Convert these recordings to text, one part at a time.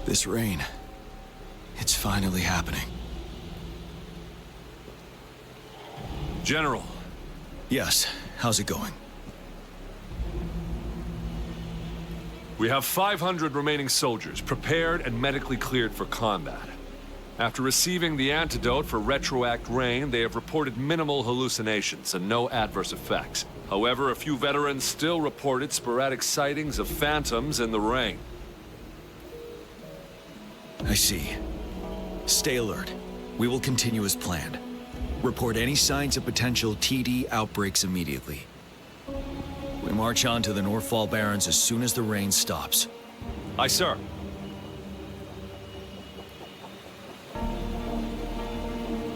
This rain, it's finally happening. General. Yes, how's it going? We have 500 remaining soldiers, prepared and medically cleared for combat. After receiving the antidote for retroact rain, they have reported minimal hallucinations and no adverse effects. However, a few veterans still reported sporadic sightings of phantoms in the rain. I see. Stay alert. We will continue as planned. Report any signs of potential TD outbreaks immediately. We march on to the Northfall Barrens as soon as the rain stops. Aye, sir.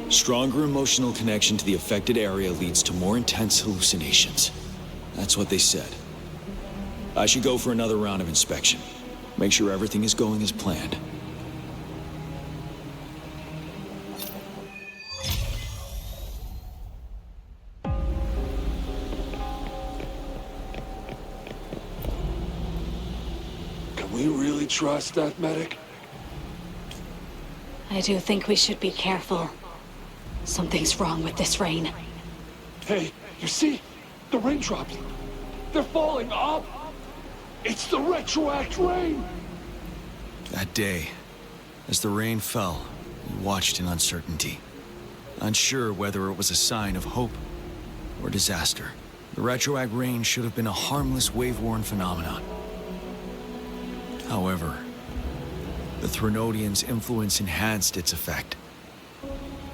Stronger emotional connection to the affected area leads to more intense hallucinations. That's what they said. I should go for another round of inspection. Make sure everything is going as planned. Can we really trust that medic? I do think we should be careful. Something's wrong with this rain. Hey, you see? The raindrops. They're falling up. It's the retroact rain. That day, as the rain fell, we watched in uncertainty. Unsure whether it was a sign of hope or disaster. The retroact rain should have been a harmless wave-worn phenomenon. However, the Threnodians' influence enhanced its effect,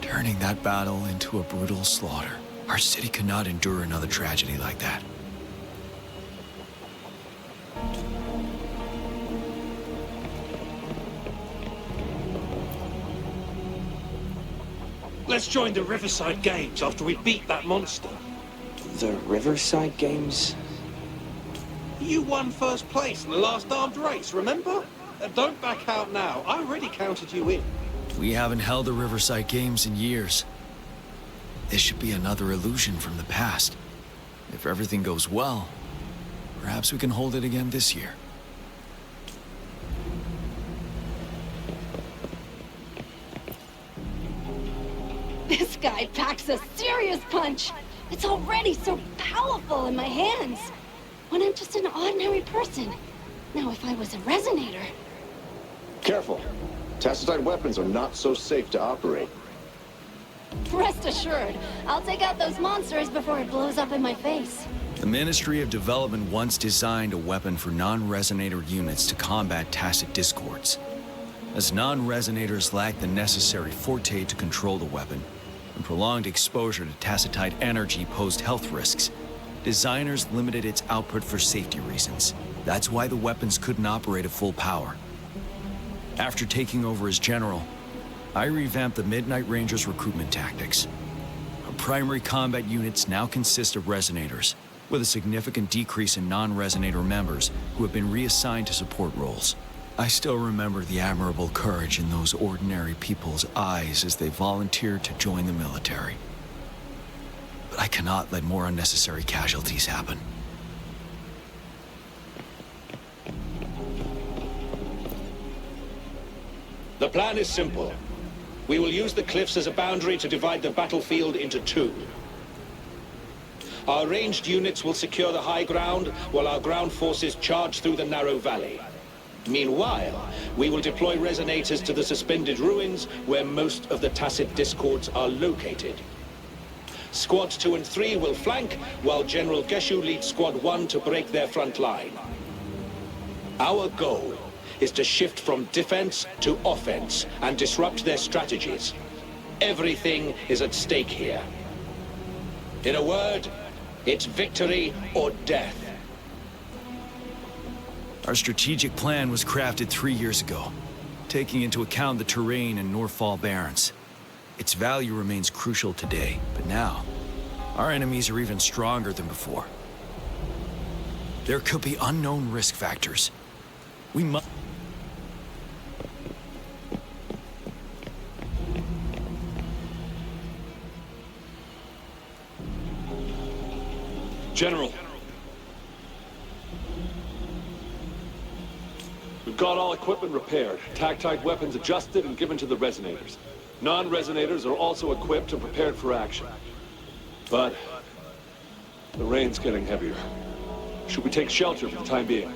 turning that battle into a brutal slaughter. Our city could not endure another tragedy like that. Let's join the Riverside Games after we beat that monster. The Riverside Games? You won first place in the last armed race, remember? Don't back out now. I already counted you in. We haven't held the Riverside Games in years. This should be another illusion from the past. If everything goes well, perhaps we can hold it again this year. This guy packs a serious punch. It's already so powerful in my hands. When I'm just an ordinary person. Now, if I was a resonator... Careful. Tacitite weapons are not so safe to operate. Rest assured, I'll take out those monsters before it blows up in my face. The Ministry of Development once designed a weapon for non-resonator units to combat tacit discords. As non-resonators lack the necessary forte to control the weapon, and prolonged exposure to tacitite energy posed health risks, designers limited its output for safety reasons. That's why the weapons couldn't operate at full power. After taking over as general, I revamped the Midnight Rangers' recruitment tactics. Our primary combat units now consist of resonators, with a significant decrease in non-resonator members who have been reassigned to support roles. I still remember the admirable courage in those ordinary people's eyes as they volunteered to join the military. But I cannot let more unnecessary casualties happen. The plan is simple. We will use the cliffs as a boundary to divide the battlefield into two. Our ranged units will secure the high ground, while our ground forces charge through the narrow valley. Meanwhile, we will deploy resonators to the suspended ruins, where most of the tacit discords are located. Squads 2 and 3 will flank, while General Geshu leads Squad 1 to break their front line. Our goal is to shift from defense to offense and disrupt their strategies. Everything is at stake here. In a word, it's victory or death. Our strategic plan was crafted 3 years ago, taking into account the terrain in Northfall Barrens. Its value remains crucial today, but now, our enemies are even stronger than before. There could be unknown risk factors. We must... General. We've got all equipment repaired, tactite weapons adjusted and given to the resonators. Non-resonators are also equipped and prepared for action. But the rain's getting heavier. Should we take shelter for the time being?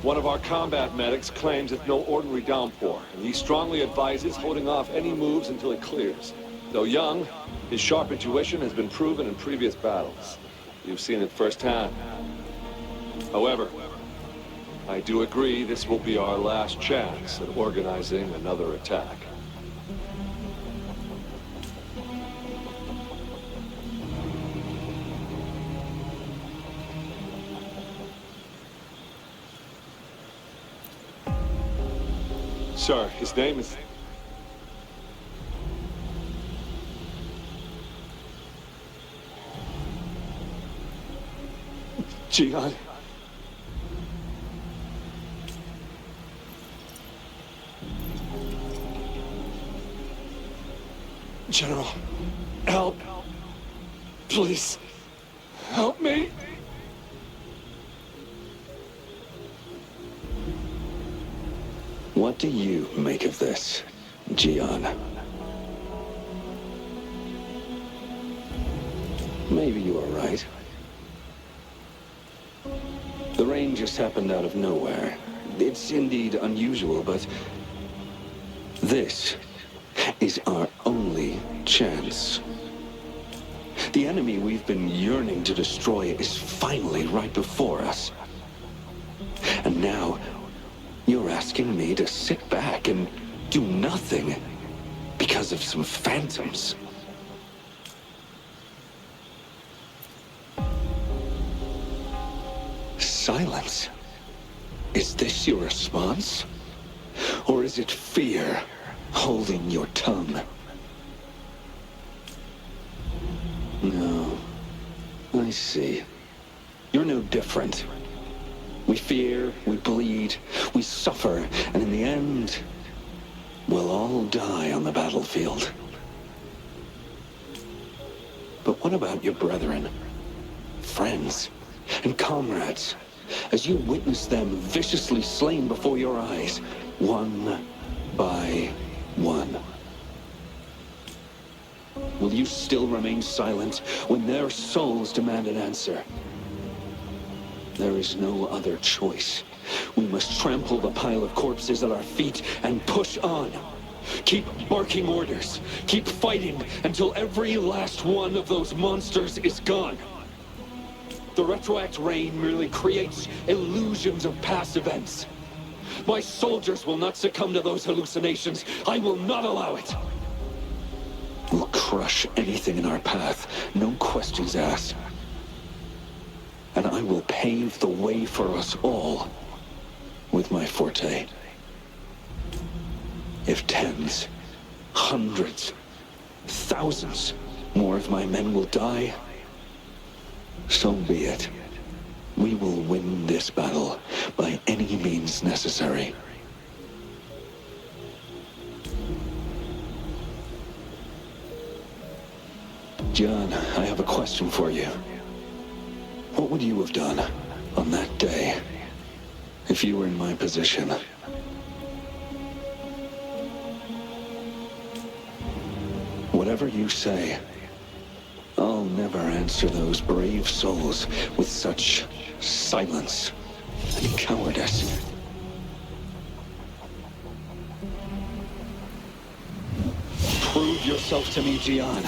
One of our combat medics claims it's no ordinary downpour, and he strongly advises holding off any moves until it clears. Though young, his sharp intuition has been proven in previous battles. You've seen it firsthand. However, I do agree this will be our last chance at organizing another attack. Sir, his name is... Gian. General, help. Please, help me. What do you make of this, Gian? Maybe you are right. The rain just happened out of nowhere. It's indeed unusual, but this is our only chance. The enemy we've been yearning to destroy is finally right before us. And now, you're asking me to sit back and do nothing because of some phantoms. Silence. Is this your response? Or is it fear holding your tongue? No. I see. You're no different. We fear, we bleed, we suffer, and in the end, we'll all die on the battlefield. But what about your brethren, friends, and comrades, as you witness them viciously slain before your eyes, one by one? Will you still remain silent when their souls demand an answer? There is no other choice. We must trample the pile of corpses at our feet and push on. Keep barking orders. Keep fighting until every last one of those monsters is gone. The retroact rain merely creates illusions of past events. My soldiers will not succumb to those hallucinations. I will not allow it. We'll crush anything in our path, no questions asked. And I will pave the way for us all with my forte. If tens, hundreds, thousands more of my men will die, so be it. We will win this battle by any means necessary. John, I have a question for you. What would you have done on that day if you were in my position? Whatever you say, I'll never answer those brave souls with such silence and cowardice. Prove yourself to me, Gian.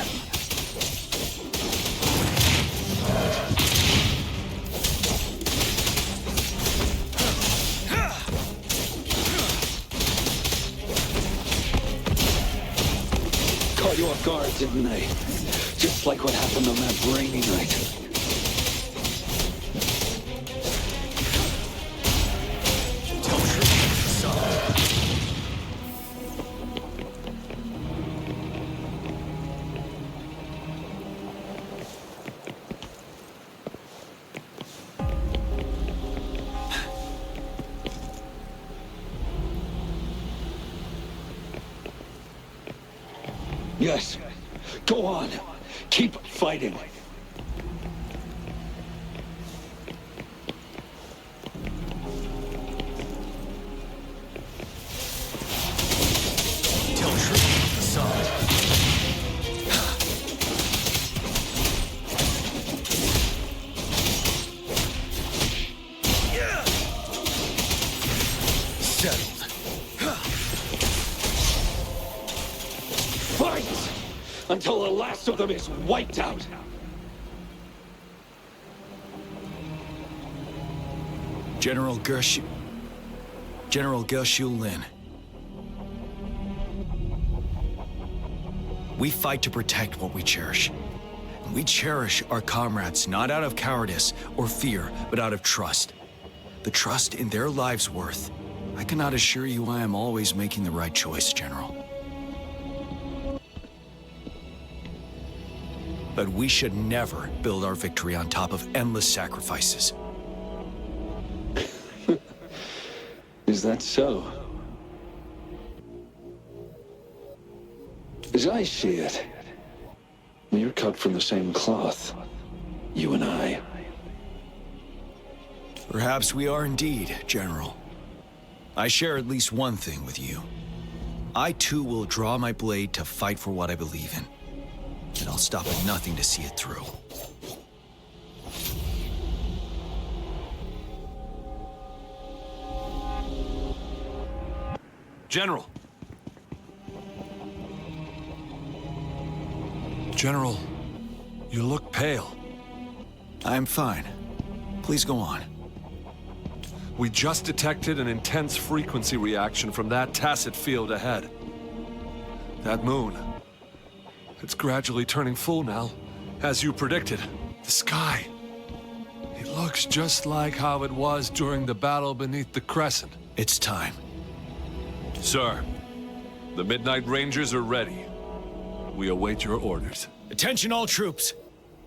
Caught you off guard, didn't they? Just like what happened on that rainy night. Yes. Go on. Keep fighting. settled. Fight! Until the last of them is wiped out! General Gershu Lin. We fight to protect what we cherish. And we cherish our comrades not out of cowardice or fear, but out of trust. The trust in their lives' worth. I cannot assure you I am always making the right choice, General. But we should never build our victory on top of endless sacrifices. Is that so? As I see it, we're cut from the same cloth, you and I. Perhaps we are indeed, General. I share at least one thing with you. I too will draw my blade to fight for what I believe in. And I'll stop at nothing to see it through. General! General, you look pale. I'm fine. Please go on. We just detected an intense frequency reaction from that tacit field ahead. That moon. It's gradually turning full now, as you predicted. The sky. It looks just like how it was during the battle beneath the Crescent. It's time. Sir, the Midnight Rangers are ready. We await your orders. Attention all troops.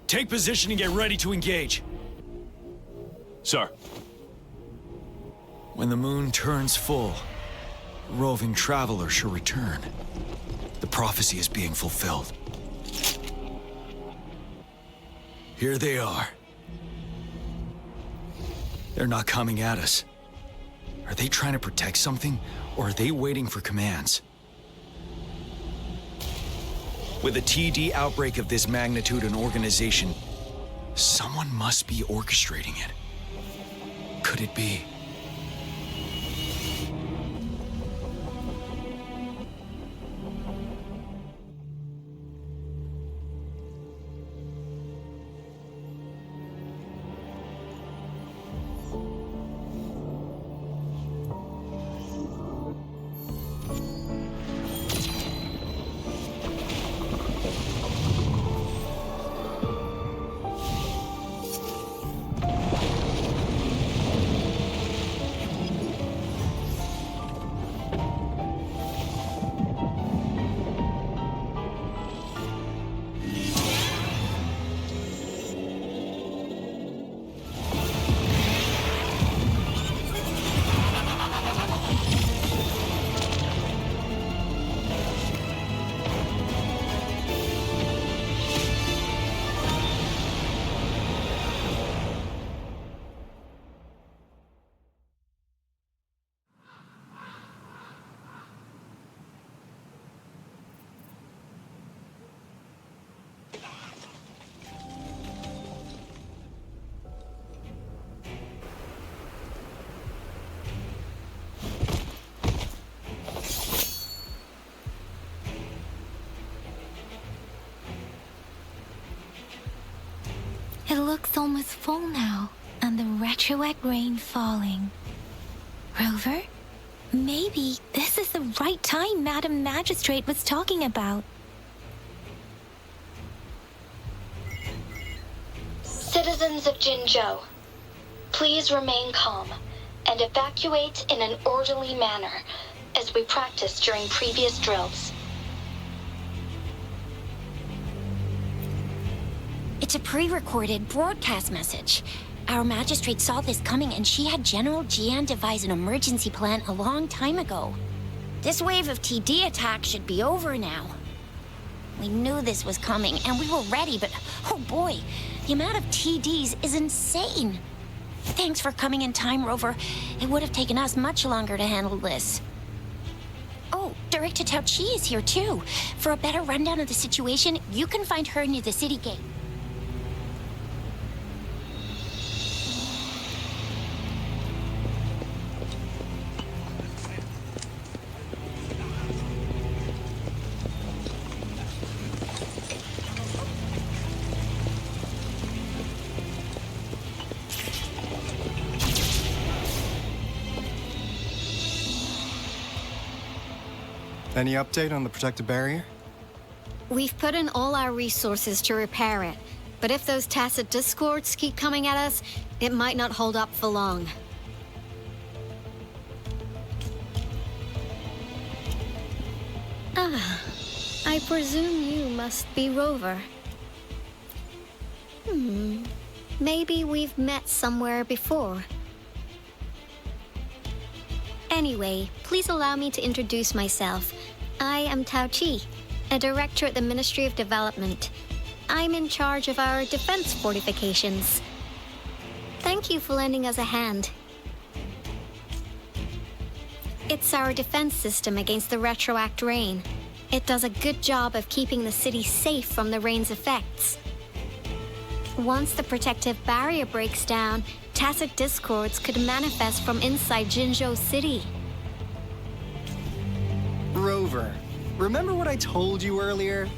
Take position and get ready to engage. Sir. When the moon turns full, a roving traveler shall return. The prophecy is being fulfilled. Here they are. They're not coming at us. Are they trying to protect something, or are they waiting for commands? With a TD outbreak of this magnitude and organization, someone must be orchestrating it. Could it be? It looks almost full now, and the retroact rain falling. Rover? Maybe this is the right time Madam Magistrate was talking about. Citizens of Jinzhou, please remain calm and evacuate in an orderly manner as we practiced during previous drills. It's a pre-recorded broadcast message. Our magistrate saw this coming and she had General Jian devise an emergency plan a long time ago. This wave of TD attacks should be over now. We knew this was coming and we were ready, but oh boy, the amount of TDs is insane. Thanks for coming in time, Rover. It would have taken us much longer to handle this. Oh, Director Tao Chi is here too. For a better rundown of the situation, you can find her near the city gate. Any update on the protective barrier? We've put in all our resources to repair it, but if those tacit discords keep coming at us, it might not hold up for long. Ah, I presume you must be Rover. Maybe we've met somewhere before. Anyway, please allow me to introduce myself. I am Tao Chi, a director at the Ministry of Development. I'm in charge of our defense fortifications. Thank you for lending us a hand. It's our defense system against the retroact rain. It does a good job of keeping the city safe from the rain's effects. Once the protective barrier breaks down, tacit discords could manifest from inside Jinzhou City. Rover, remember what I told you earlier?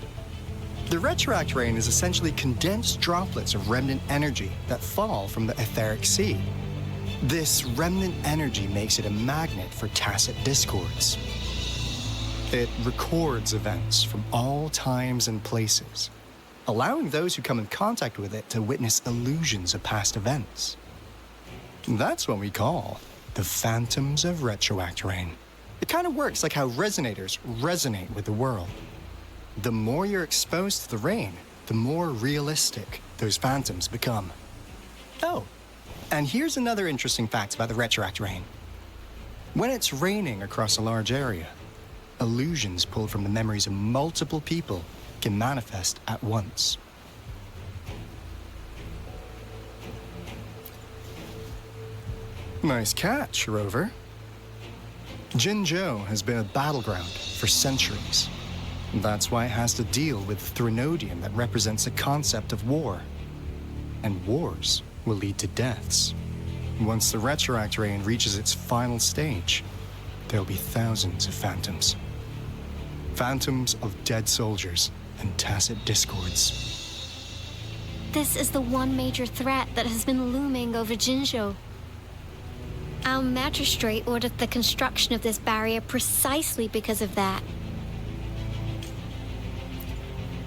The retroact rain is essentially condensed droplets of remnant energy that fall from the etheric sea. This remnant energy makes it a magnet for tacit discords. It records events from all times and places, allowing those who come in contact with it to witness illusions of past events. That's what we call the phantoms of retroact rain. It kind of works like how resonators resonate with the world. The more you're exposed to the rain, the more realistic those phantoms become. Oh, and here's another interesting fact about the retroact rain. When it's raining across a large area, illusions pulled from the memories of multiple people can manifest at once. Nice catch, Rover. Jinzhou has been a battleground for centuries. That's why it has to deal with Threnodium that represents the concept of war. And wars will lead to deaths. Once the retroact rain reaches its final stage, there'll be thousands of phantoms. Phantoms of dead soldiers and tacit discords. This is the one major threat that has been looming over Jinzhou. Our magistrate ordered the construction of this barrier precisely because of that.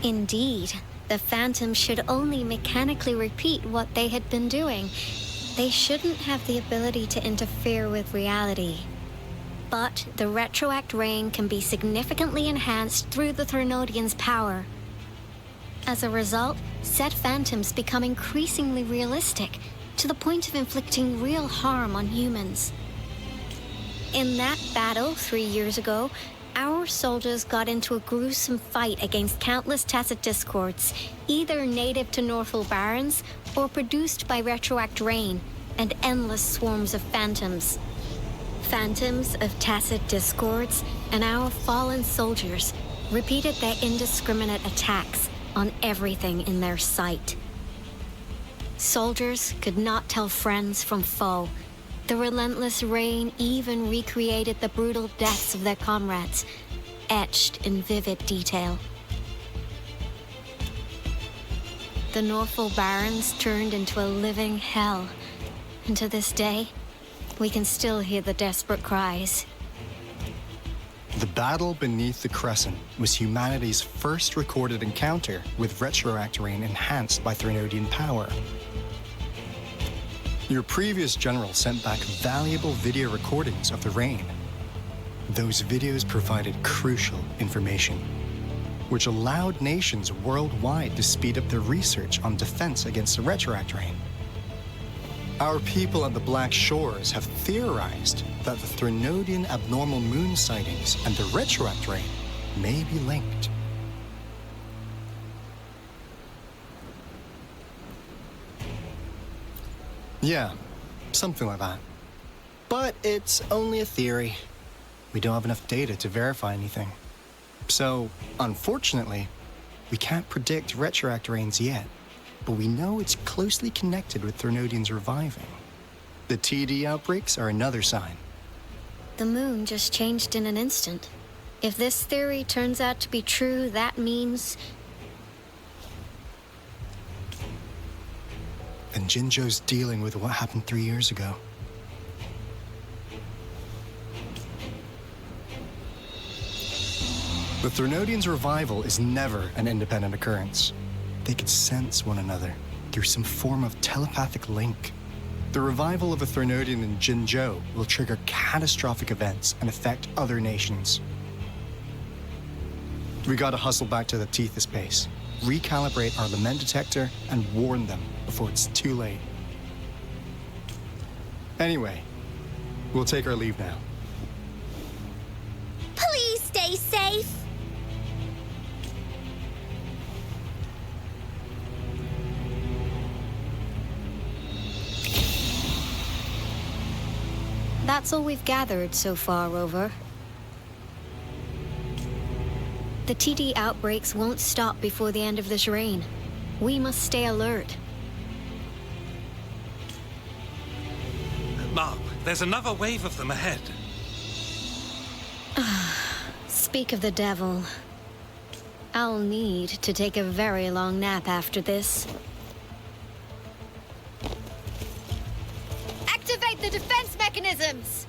Indeed, the phantoms should only mechanically repeat what they had been doing. They shouldn't have the ability to interfere with reality. But the retroact rain can be significantly enhanced through the Threnodian's power. As a result, said phantoms become increasingly realistic, to the point of inflicting real harm on humans. In that battle 3 years ago, our soldiers got into a gruesome fight against countless tacit discords, either native to Northal Barrens or produced by retroact rain and endless swarms of phantoms. Phantoms of tacit discords and our fallen soldiers repeated their indiscriminate attacks on everything in their sight. Soldiers could not tell friends from foe. The relentless rain even recreated the brutal deaths of their comrades, etched in vivid detail. The Northal Barrens turned into a living hell, and to this day, we can still hear the desperate cries. The battle beneath the Crescent was humanity's first recorded encounter with retroact rain enhanced by Threnodian power. Your previous general sent back valuable video recordings of the rain. Those videos provided crucial information, which allowed nations worldwide to speed up their research on defense against the retroact rain. Our people at the Black Shores have theorized that the Threnodian abnormal moon sightings and the retroact rain may be linked. Yeah, something like that. But it's only a theory. We don't have enough data to verify anything. So, unfortunately, we can't predict retroact rains yet, but we know it's closely connected with Threnodians reviving. The TD outbreaks are another sign. The moon just changed in an instant. If this theory turns out to be true, that means... And Jinzhou's dealing with what happened 3 years ago. The Threnodians' revival is never an independent occurrence. They could sense one another through some form of telepathic link. The revival of a Threnodian in Jinzhou will trigger catastrophic events and affect other nations. We gotta hustle back to the Tethys base, recalibrate our lament detector, and warn them before it's too late. Anyway, we'll take our leave now. Please stay safe. That's all we've gathered so far, Rover. The TD outbreaks won't stop before the end of this reign. We must stay alert. Mom, there's another wave of them ahead. Speak of the devil. I'll need to take a very long nap after this. Activate the defense mechanisms!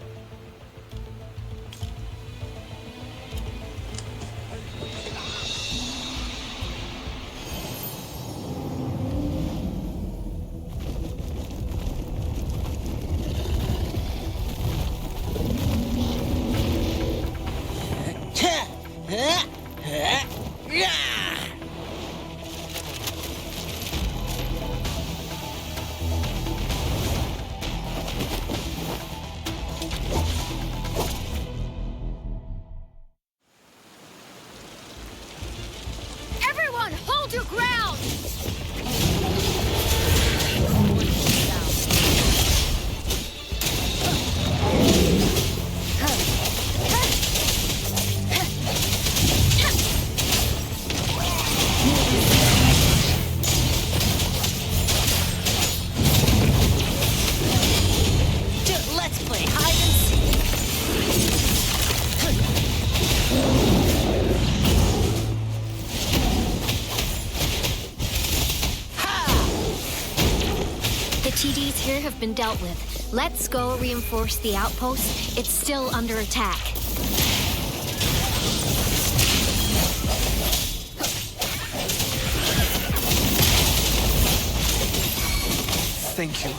Everyone, hold your ground! Let's play hide and seek. The TDs here have been dealt with. Let's go reinforce the outpost. It's still under attack. Thank you.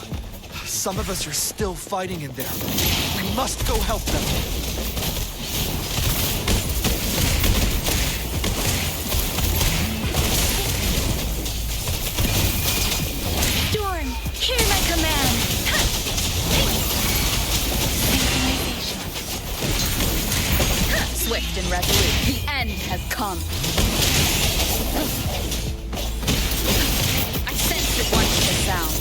Some of us are still fighting in there. We must go help them. Dorn, hear my command! Swift and resolute, the end has come. I sensed it once the sound.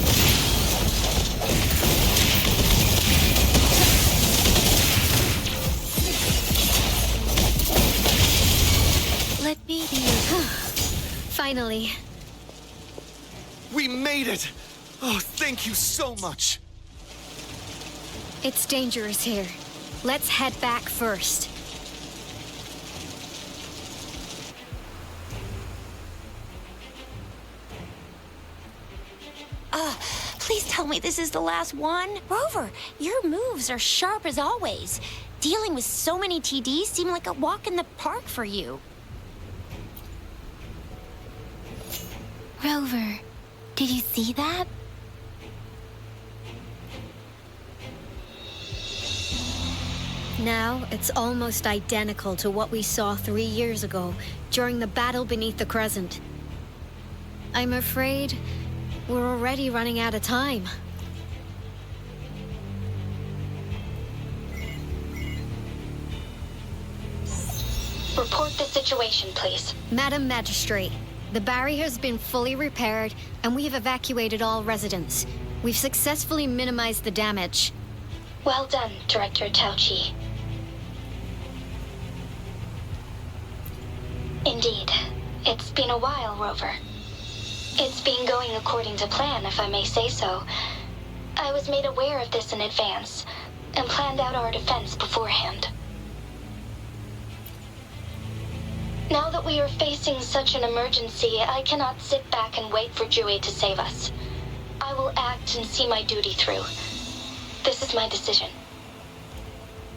Let me be. Finally. We made it! Oh, thank you so much! It's dangerous here. Let's head back first. Please tell me this is the last one. Rover, your moves are sharp as always. Dealing with so many TDs seemed like a walk in the park for you. Rover, did you see that? Now, it's almost identical to what we saw 3 years ago, during the battle beneath the Crescent. I'm afraid we're already running out of time. Report the situation, please. Madam Magistrate, the barrier has been fully repaired, and we have evacuated all residents. We've successfully minimized the damage. Well done, Director Tauchi. Indeed. It's been a while, Rover. It's been going according to plan, if I may say so. I was made aware of this in advance, and planned out our defense beforehand. Now that we are facing such an emergency, I cannot sit back and wait for Jue to save us. I will act and see my duty through. This is my decision.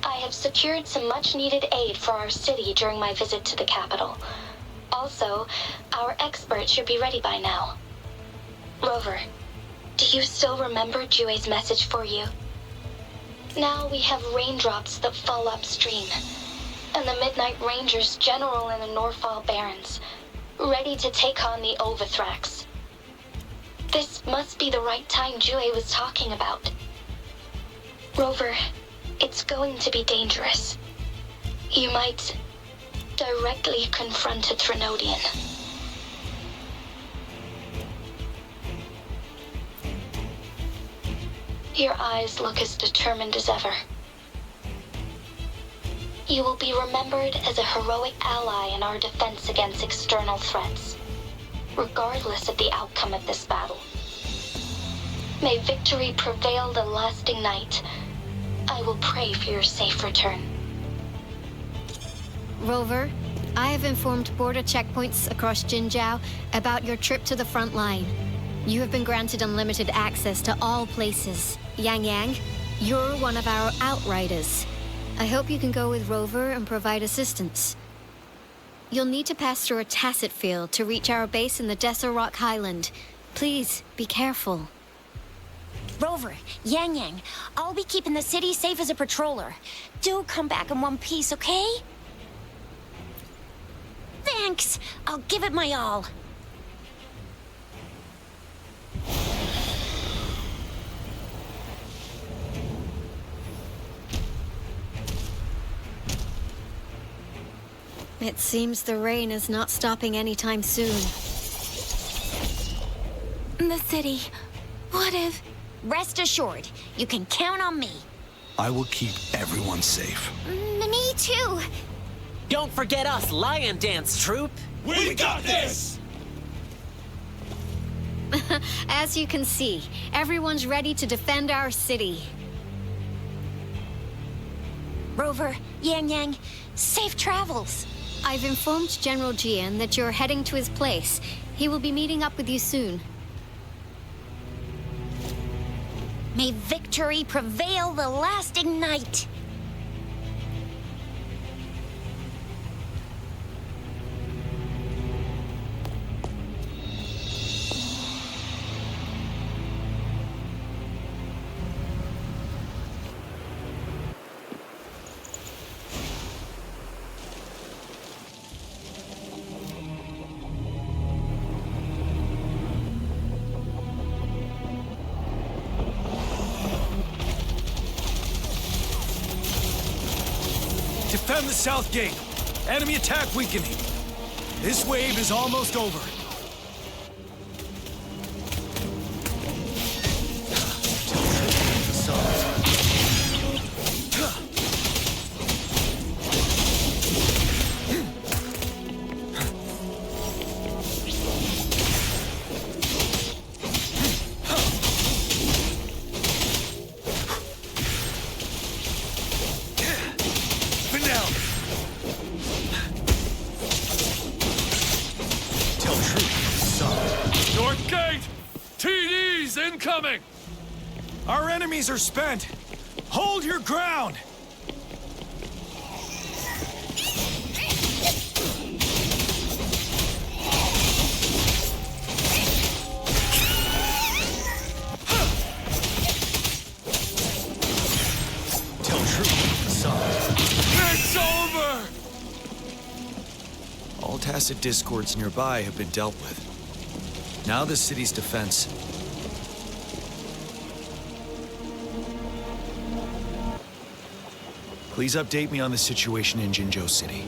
I I have secured some much-needed aid for our city during my visit to the capital. Also, our expert should be ready by now. Rover, do you still remember Jue's message for you? Now we have raindrops that fall upstream, and the Midnight Rangers general in the Norfall Barrens, ready to take on the Ulthrax. This must be the right time Jue was talking about. Rover, it's going to be dangerous. You might directly confront a Trinodian. Your eyes look as determined as ever. You will be remembered as a heroic ally in our defense against external threats, regardless of the outcome of this battle. May victory prevail the lasting night. I will pray for your safe return. Rover, I have informed border checkpoints across Jinjiao about your trip to the front line. You have been granted unlimited access to all places. Yang Yang, you're one of our outriders. I hope you can go with Rover and provide assistance. You'll need to pass through a tacit field to reach our base in the Desert Rock Highland. Please, be careful. Rover, Yang Yang, I'll be keeping the city safe as a patroller. Do come back in one piece, okay? Thanks! I'll give it my all. It seems the rain is not stopping anytime soon. The city. What if... Rest assured, you can count on me. I will keep everyone safe. Me too. Don't forget us, Lion Dance Troop! We got this! As you can see, everyone's ready to defend our city. Rover, Yang Yang, safe travels. I've informed General Jian that you're heading to his place. He will be meeting up with you soon. May victory prevail the lasting night. Defend the south gate. Enemy attack weakening. This wave is almost over. Incoming! Our enemies are spent. Hold your ground! Tell truth, son. It's over! All tacit discords nearby have been dealt with. Now the city's defense. Please update me on the situation in Jinzhou City.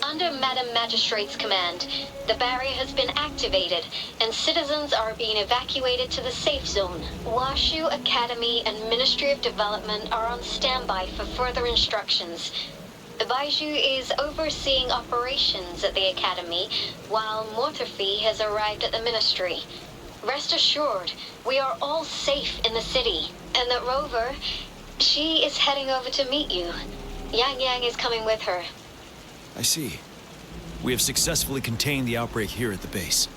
Under Madam Magistrate's command, the barrier has been activated, and citizens are being evacuated to the safe zone. Washu Academy and Ministry of Development are on standby for further instructions. The Baiju is overseeing operations at the Academy, while Mortarfi has arrived at the Ministry. Rest assured, we are all safe in the city, and that Rover... she is heading over to meet you. Yang Yang is coming with her. I see. We have successfully contained the outbreak here at the base.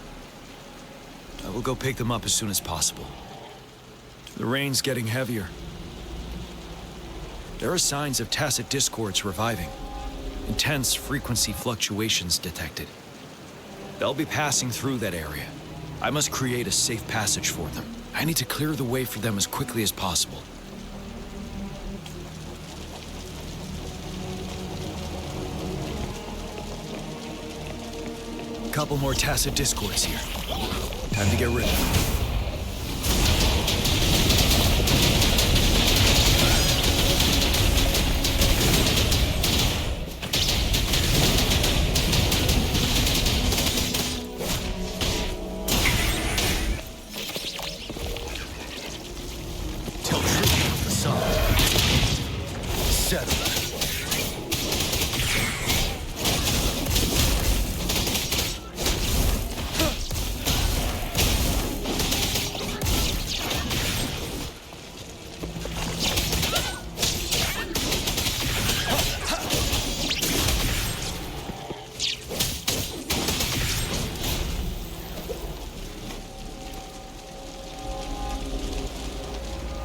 I will go pick them up as soon as possible. The rain's getting heavier. There are signs of tacit discords reviving. Intense frequency fluctuations detected. They'll be passing through that area. I must create a safe passage for them. I need to clear the way for them as quickly as possible. Couple more tacit discords here. Time to get rid of them.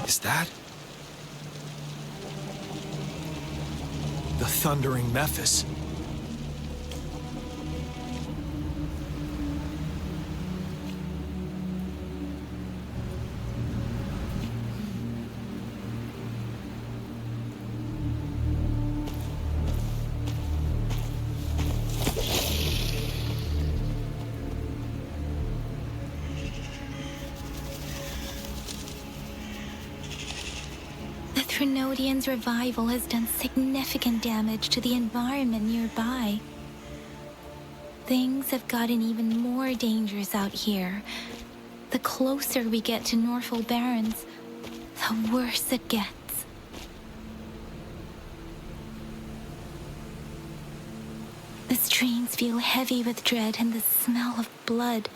Is that the Thundering Memphis? Trinodian's revival has done significant damage to the environment nearby. Things have gotten even more dangerous out here. The closer we get to Norfolk Barrens, the worse it gets. The streams feel heavy with dread and the smell of blood.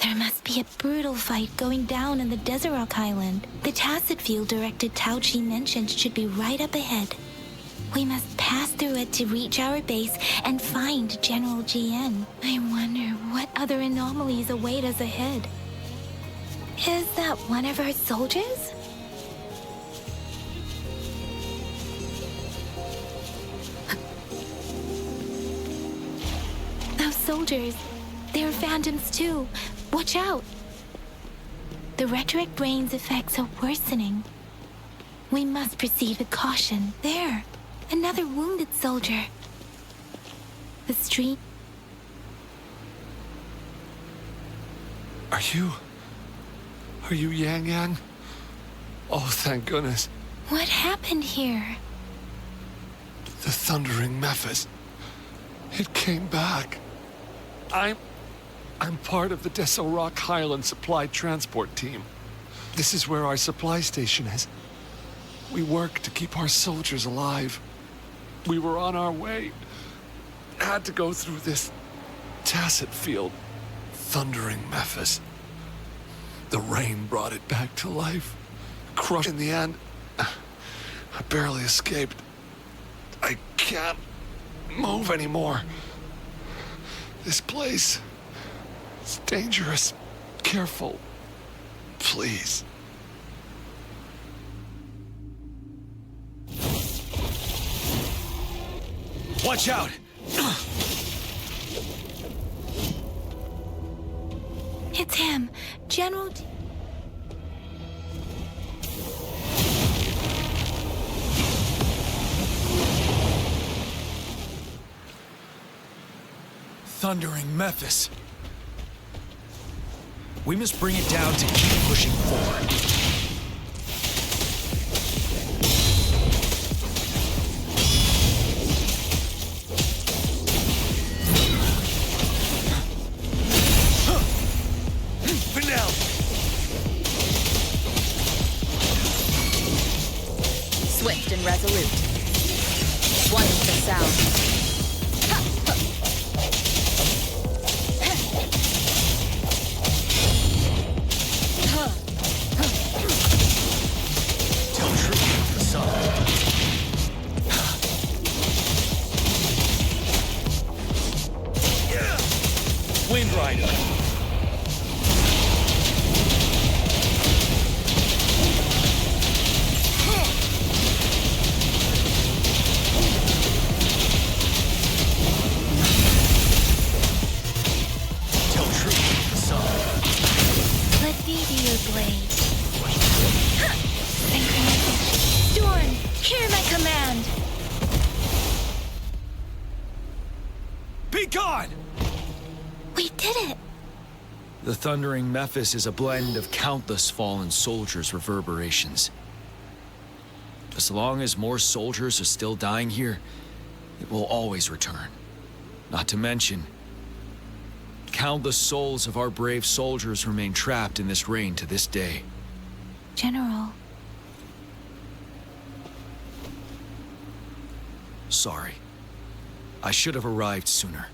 There must be a brutal fight going down in the Desert Island. The tacit field directed Tauchi mentioned should be right up ahead. We must pass through it to reach our base and find General GN. I wonder what other anomalies await us ahead. Is that one of our soldiers? Those soldiers, they're phantoms too. Watch out! The retroact rain's effects are worsening. We must proceed with caution. There! Another wounded soldier. The street... Are you Yang Yang? Oh, thank goodness. What happened here? The Thundering Memphis. It came back. I'm part of the Deso Rock Highland Supply Transport Team. This is where our supply station is. We work to keep our soldiers alive. We were on our way. Had to go through this tacit field. Thundering Memphis. The rain brought it back to life. Crushed in the end. I barely escaped. I can't move anymore. This place... it's dangerous. Careful. Please. Watch out! It's him, General... Thundering Memphis. We must bring it down to keep pushing forward. Swift and resolute. One with the sound. Wind Rider. Hear my command! Be gone! We did it! The thundering Memphis is a blend of countless fallen soldiers' reverberations. As long as more soldiers are still dying here, it will always return. Not to mention, countless souls of our brave soldiers remain trapped in this rain to this day. General. Sorry. I should have arrived sooner.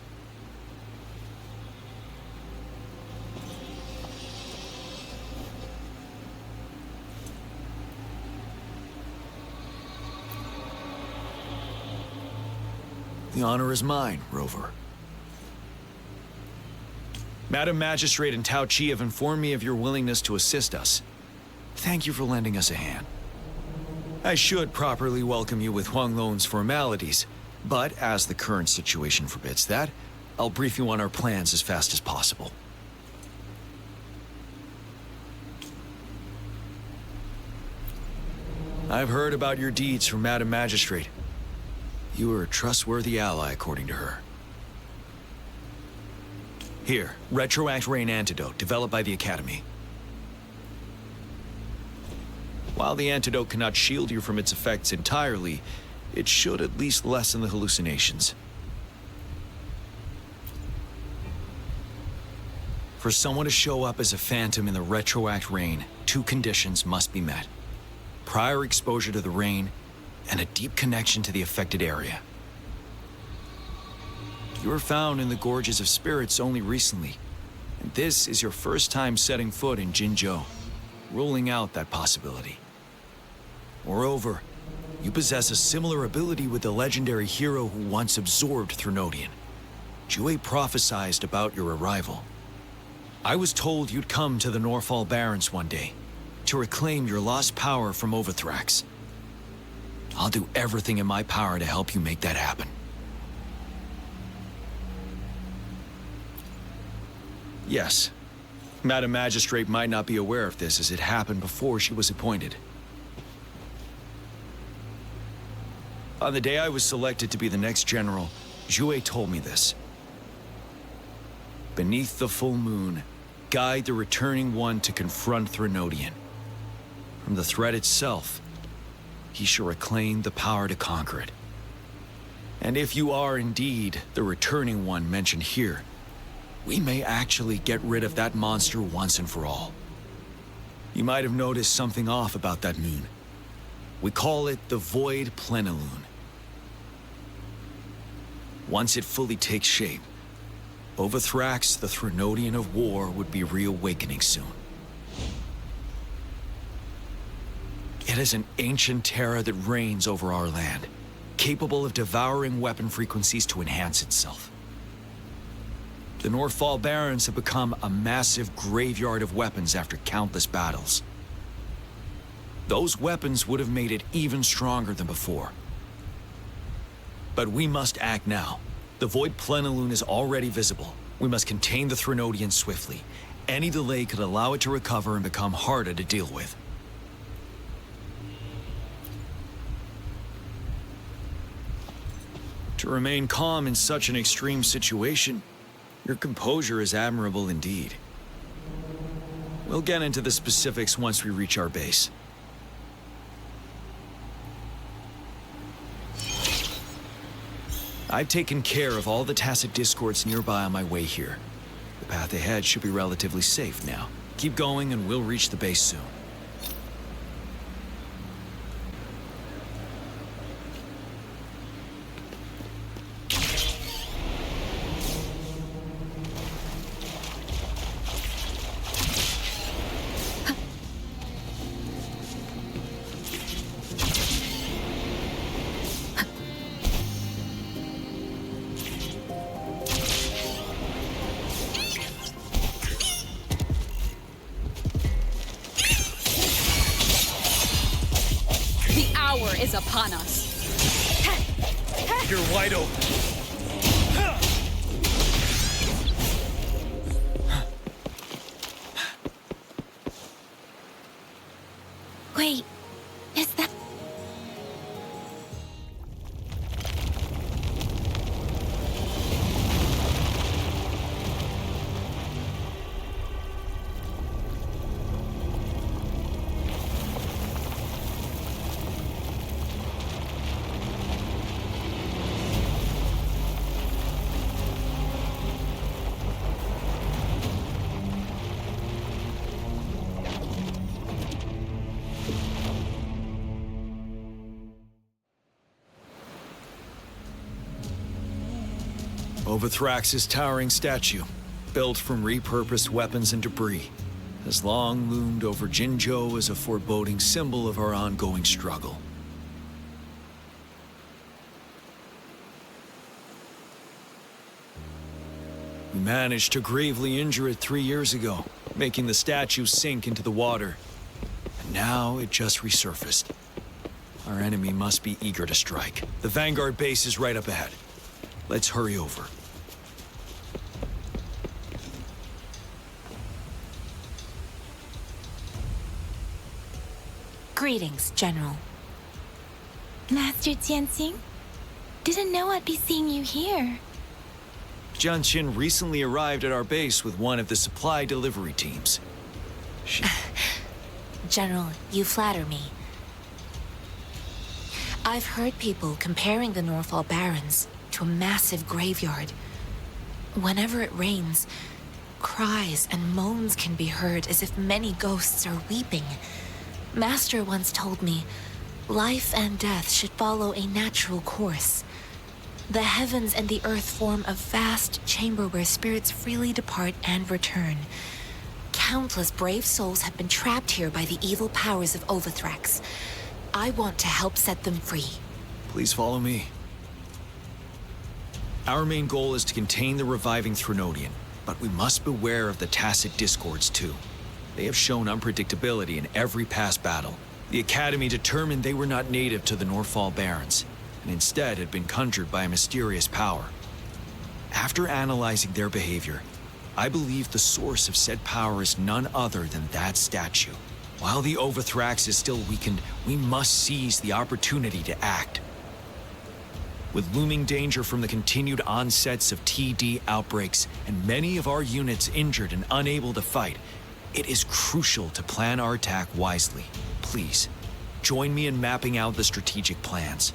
The honor is mine, Rover. Madam Magistrate and Tao Chi have informed me of your willingness to assist us. Thank you for lending us a hand. I should properly welcome you with Huang Lon's formalities, but as the current situation forbids that, I'll brief you on our plans as fast as possible. I've heard about your deeds from Madam Magistrate. You are a trustworthy ally, according to her. Here, Retroact Rain Antidote, developed by the Academy. While the antidote cannot shield you from its effects entirely, it should at least lessen the hallucinations. For someone to show up as a phantom in the Retroact Rain, 2 conditions must be met. Prior exposure to the rain, and a deep connection to the affected area. You were found in the Gorges of Spirits only recently, and this is your first time setting foot in Jinzhou, ruling out that possibility. Moreover, you possess a similar ability with the legendary hero who once absorbed Threnodian. Jue prophesized about your arrival. I was told you'd come to the Norfall Barrens one day, to reclaim your lost power from Overthrax. I'll do everything in my power to help you make that happen. Yes, Madam Magistrate might not be aware of this as it happened before she was appointed. On the day I was selected to be the next general, Jue told me this. Beneath the full moon, guide the returning one to confront Threnodian. From the threat itself, he shall reclaim the power to conquer it. And if you are indeed the returning one mentioned here, we may actually get rid of that monster once and for all. You might have noticed something off about that moon. We call it the Void Plenilune. Once it fully takes shape, Overthrax, the Threnodian of War, would be reawakening soon. It is an ancient terror that reigns over our land, capable of devouring weapon frequencies to enhance itself. The Norfall Barrens have become a massive graveyard of weapons after countless battles. Those weapons would have made it even stronger than before. But we must act now. The Void Plenilune is already visible. We must contain the Threnodian swiftly. Any delay could allow it to recover and become harder to deal with. To remain calm in such an extreme situation, your composure is admirable indeed. We'll get into the specifics once we reach our base. I've taken care of all the tacit discords nearby on my way here. The path ahead should be relatively safe now. Keep going and we'll reach the base soon. Is upon us. You're wide open. Wait, is that... Overthrax's towering statue, built from repurposed weapons and debris, has long loomed over Jinzhou as a foreboding symbol of our ongoing struggle. We managed to gravely injure it 3 years ago, making the statue sink into the water. And now it just resurfaced. Our enemy must be eager to strike. The Vanguard base is right up ahead. Let's hurry over. Greetings, General. Master Jianxing? Didn't know I'd be seeing you here. Jian Qin recently arrived at our base with one of the supply delivery teams. General, you flatter me. I've heard people comparing the Norfall Barrens to a massive graveyard. Whenever it rains, cries and moans can be heard as if many ghosts are weeping. Master once told me, life and death should follow a natural course. The heavens and the earth form a vast chamber where spirits freely depart and return. Countless brave souls have been trapped here by the evil powers of Overthrax. I want to help set them free. Please follow me. Our main goal is to contain the reviving Threnodian, but we must beware of the tacit discords too. They have shown unpredictability in every past battle. The Academy determined they were not native to the Norfall Barrens, and instead had been conjured by a mysterious power. After analyzing their behavior, I believe the source of said power is none other than that statue. While the Overthrax is still weakened, we must seize the opportunity to act. With looming danger from the continued onsets of TD outbreaks and many of our units injured and unable to fight, it is crucial to plan our attack wisely. Please, join me in mapping out the strategic plans.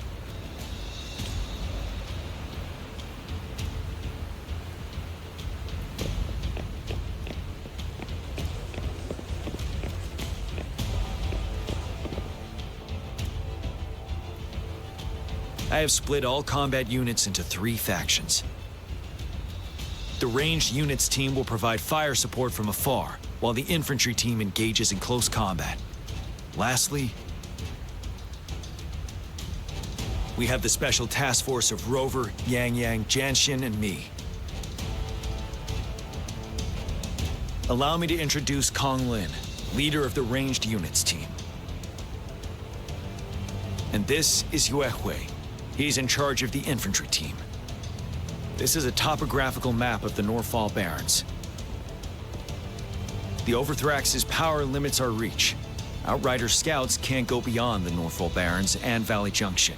I have split all combat units into 3 factions. The ranged units team will provide fire support from afar, while the infantry team engages in close combat. Lastly, we have the special task force of Rover, Yang Yang, Jianxin, and me. Allow me to introduce Kong Lin, leader of the ranged units team. And this is Yue Hui. He's in charge of the infantry team. This is a topographical map of the Norfall Barrens. The Overthrax's power limits our reach. Outrider scouts can't go beyond the Norfall Barrens and Valley Junction.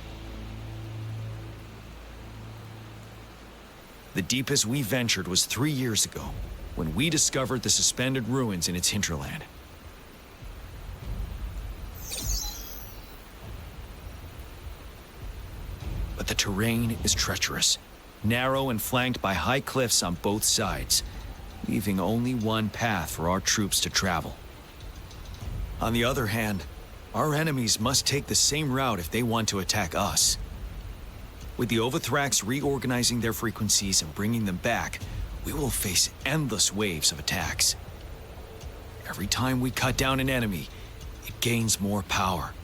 The deepest we ventured was 3 years ago, when we discovered the suspended ruins in its hinterland. But the terrain is treacherous, narrow and flanked by high cliffs on both sides, leaving only one path for our troops to travel. On the other hand, our enemies must take the same route if they want to attack us. With the Overthrax reorganizing their frequencies and bringing them back, we will face endless waves of attacks. Every time we cut down an enemy, it gains more power.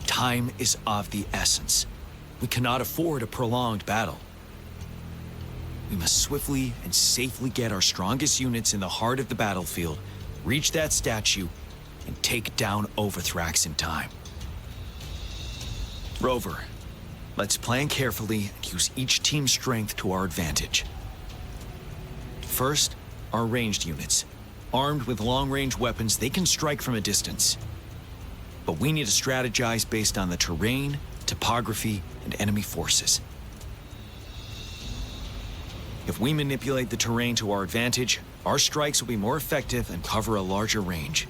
Time is of the essence. We cannot afford a prolonged battle. We must swiftly and safely get our strongest units in the heart of the battlefield, reach that statue, and take down Overthrax in time. Rover, let's plan carefully and use each team's strength to our advantage. First, our ranged units. Armed with long-range weapons, they can strike from a distance. But we need to strategize based on the terrain, topography, and enemy forces. If we manipulate the terrain to our advantage, our strikes will be more effective and cover a larger range.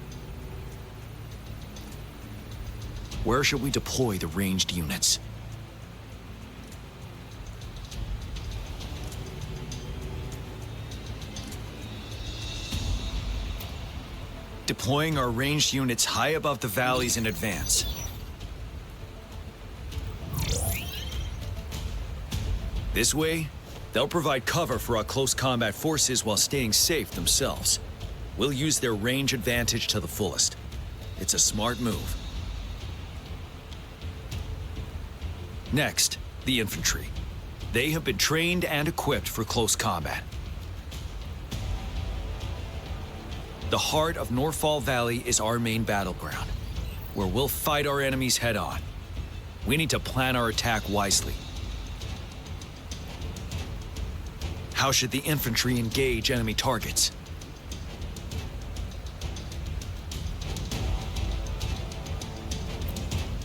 Where should we deploy the ranged units? Deploying our ranged units high above the valleys in advance. This way, they'll provide cover for our close combat forces while staying safe themselves. We'll use their range advantage to the fullest. It's a smart move. Next, the infantry. They have been trained and equipped for close combat. The heart of Norfall Valley is our main battleground, where we'll fight our enemies head-on. We need to plan our attack wisely. How should the infantry engage enemy targets?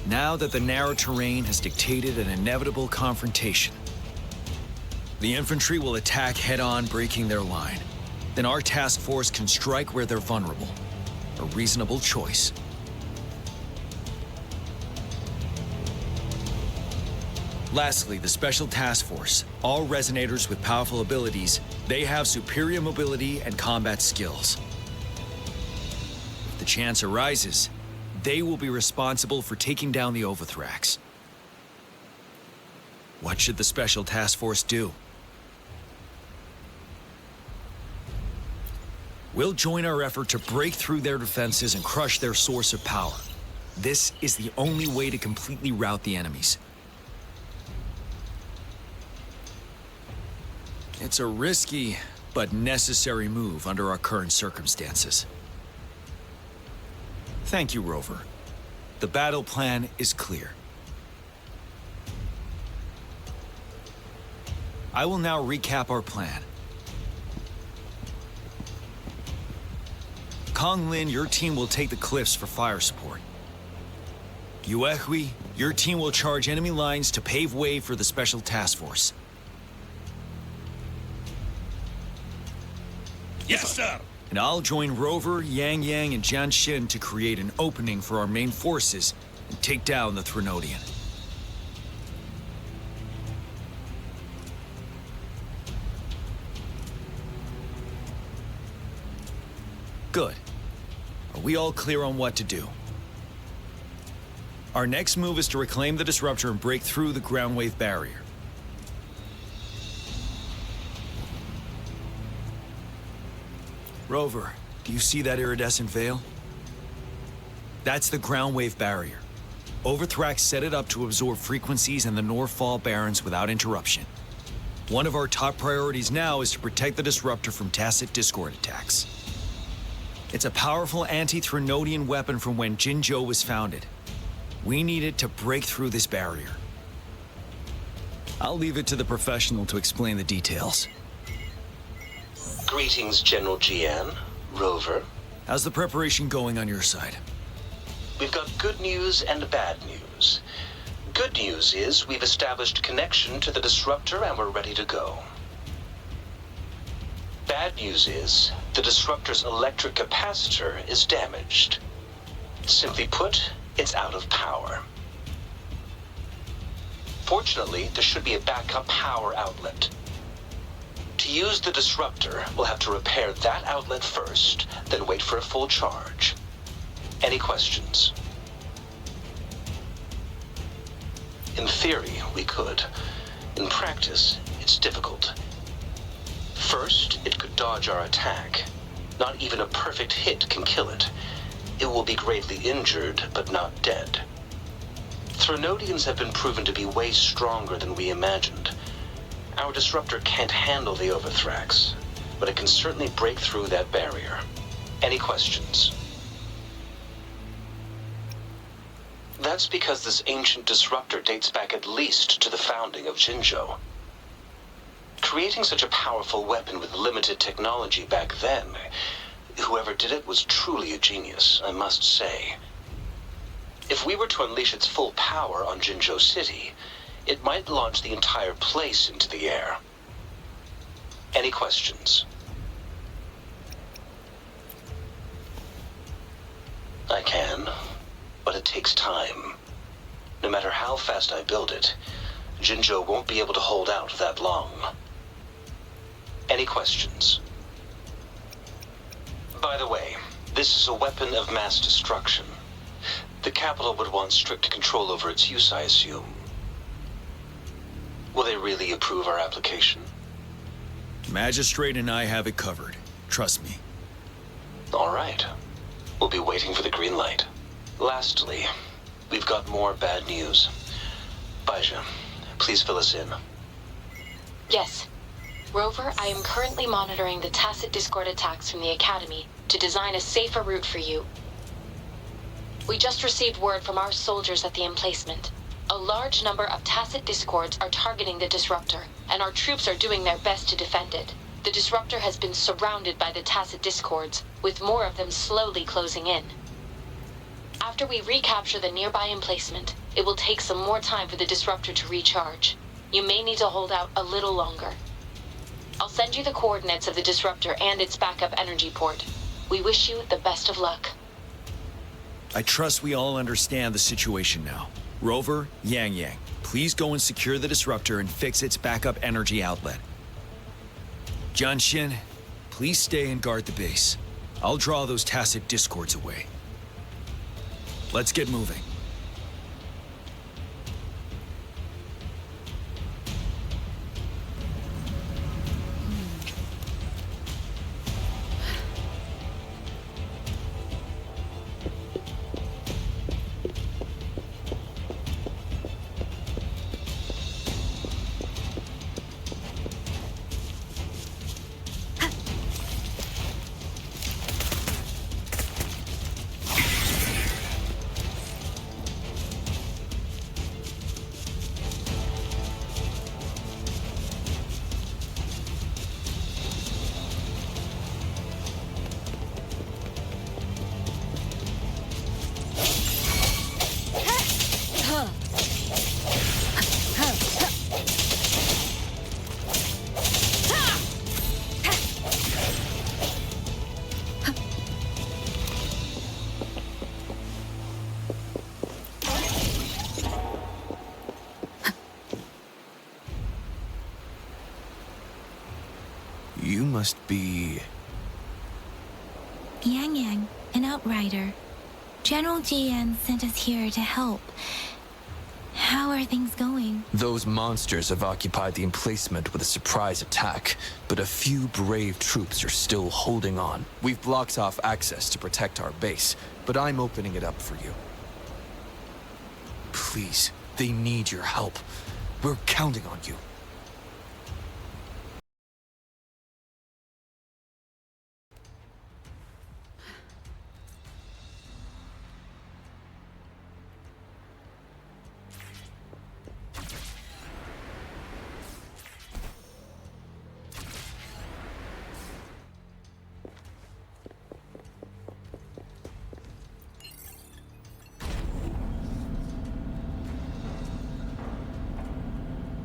Now that the narrow terrain has dictated an inevitable confrontation, the infantry will attack head-on, breaking their line. Then our task force can strike where they're vulnerable. A reasonable choice. Lastly, the Special Task Force. All resonators with powerful abilities, they have superior mobility and combat skills. If the chance arises, they will be responsible for taking down the Overthrax. What should the Special Task Force do? We'll join our effort to break through their defenses and crush their source of power. This is the only way to completely rout the enemies. It's a risky, but necessary move under our current circumstances. Thank you, Rover. The battle plan is clear. I will now recap our plan. Kong Lin, your team will take the cliffs for fire support. Yuehui, your team will charge enemy lines to pave way for the Special Task Force. Yes, sir! And I'll join Rover, Yang Yang, and Jian Xin to create an opening for our main forces and take down the Threnodian. Good. Are we all clear on what to do? Our next move is to reclaim the Disruptor and break through the ground wave barrier. Rover, do you see that iridescent veil? That's the ground wave barrier. Overthrax set it up to absorb frequencies in the Norfall Barrens without interruption. One of our top priorities now is to protect the Disruptor from tacit Discord attacks. It's a powerful anti-Threnodian weapon from when Jinzhou was founded. We need it to break through this barrier. I'll leave it to the professional to explain the details. Greetings, General Jian. Rover. How's the preparation going on your side? We've got good news and bad news. Good news is we've established connection to the Disruptor and we're ready to go. Bad news is the Disruptor's electric capacitor is damaged. Simply put, it's out of power. Fortunately, there should be a backup power outlet. To use the Disruptor, we'll have to repair that outlet first, then wait for a full charge. Any questions? In theory, we could. In practice, it's difficult. First, it could dodge our attack. Not even a perfect hit can kill it. It will be gravely injured, but not dead. Threnodians have been proven to be way stronger than we imagined. Our Disruptor can't handle the Overthrax, but it can certainly break through that barrier. Any questions? That's because this ancient Disruptor dates back at least to the founding of Jinzhou. Creating such a powerful weapon with limited technology back then, whoever did it was truly a genius, I must say. If we were to unleash its full power on Jinzhou City, it might launch the entire place into the air. Any questions? I can, but it takes time. No matter how fast I build it, Jinzhou won't be able to hold out that long. Any questions? By the way, this is a weapon of mass destruction. The capital would want strict control over its use, I assume. Will they really approve our application? Magistrate and I have it covered. Trust me. All right. We'll be waiting for the green light. Lastly, we've got more bad news. Baija, please fill us in. Yes. Rover, I am currently monitoring the Tacit Discord attacks from the Academy to design a safer route for you. We just received word from our soldiers at the emplacement. A large number of Tacit Discords are targeting the Disruptor, and our troops are doing their best to defend it. The Disruptor has been surrounded by the Tacit Discords, with more of them slowly closing in. After we recapture the nearby emplacement, it will take some more time for the Disruptor to recharge. You may need to hold out a little longer. I'll send you the coordinates of the Disruptor and its backup energy port. We wish you the best of luck. I trust we all understand the situation now. Rover, Yang, please go and secure the Disruptor and fix its backup energy outlet. Jianxin, please stay and guard the base. I'll draw those Tacit Discords away. Let's get moving. You must be... Yang, an outrider. General Jian sent us here to help. How are things going? Those monsters have occupied the emplacement with a surprise attack, but a few brave troops are still holding on. We've blocked off access to protect our base, but I'm opening it up for you. Please, they need your help. We're counting on you.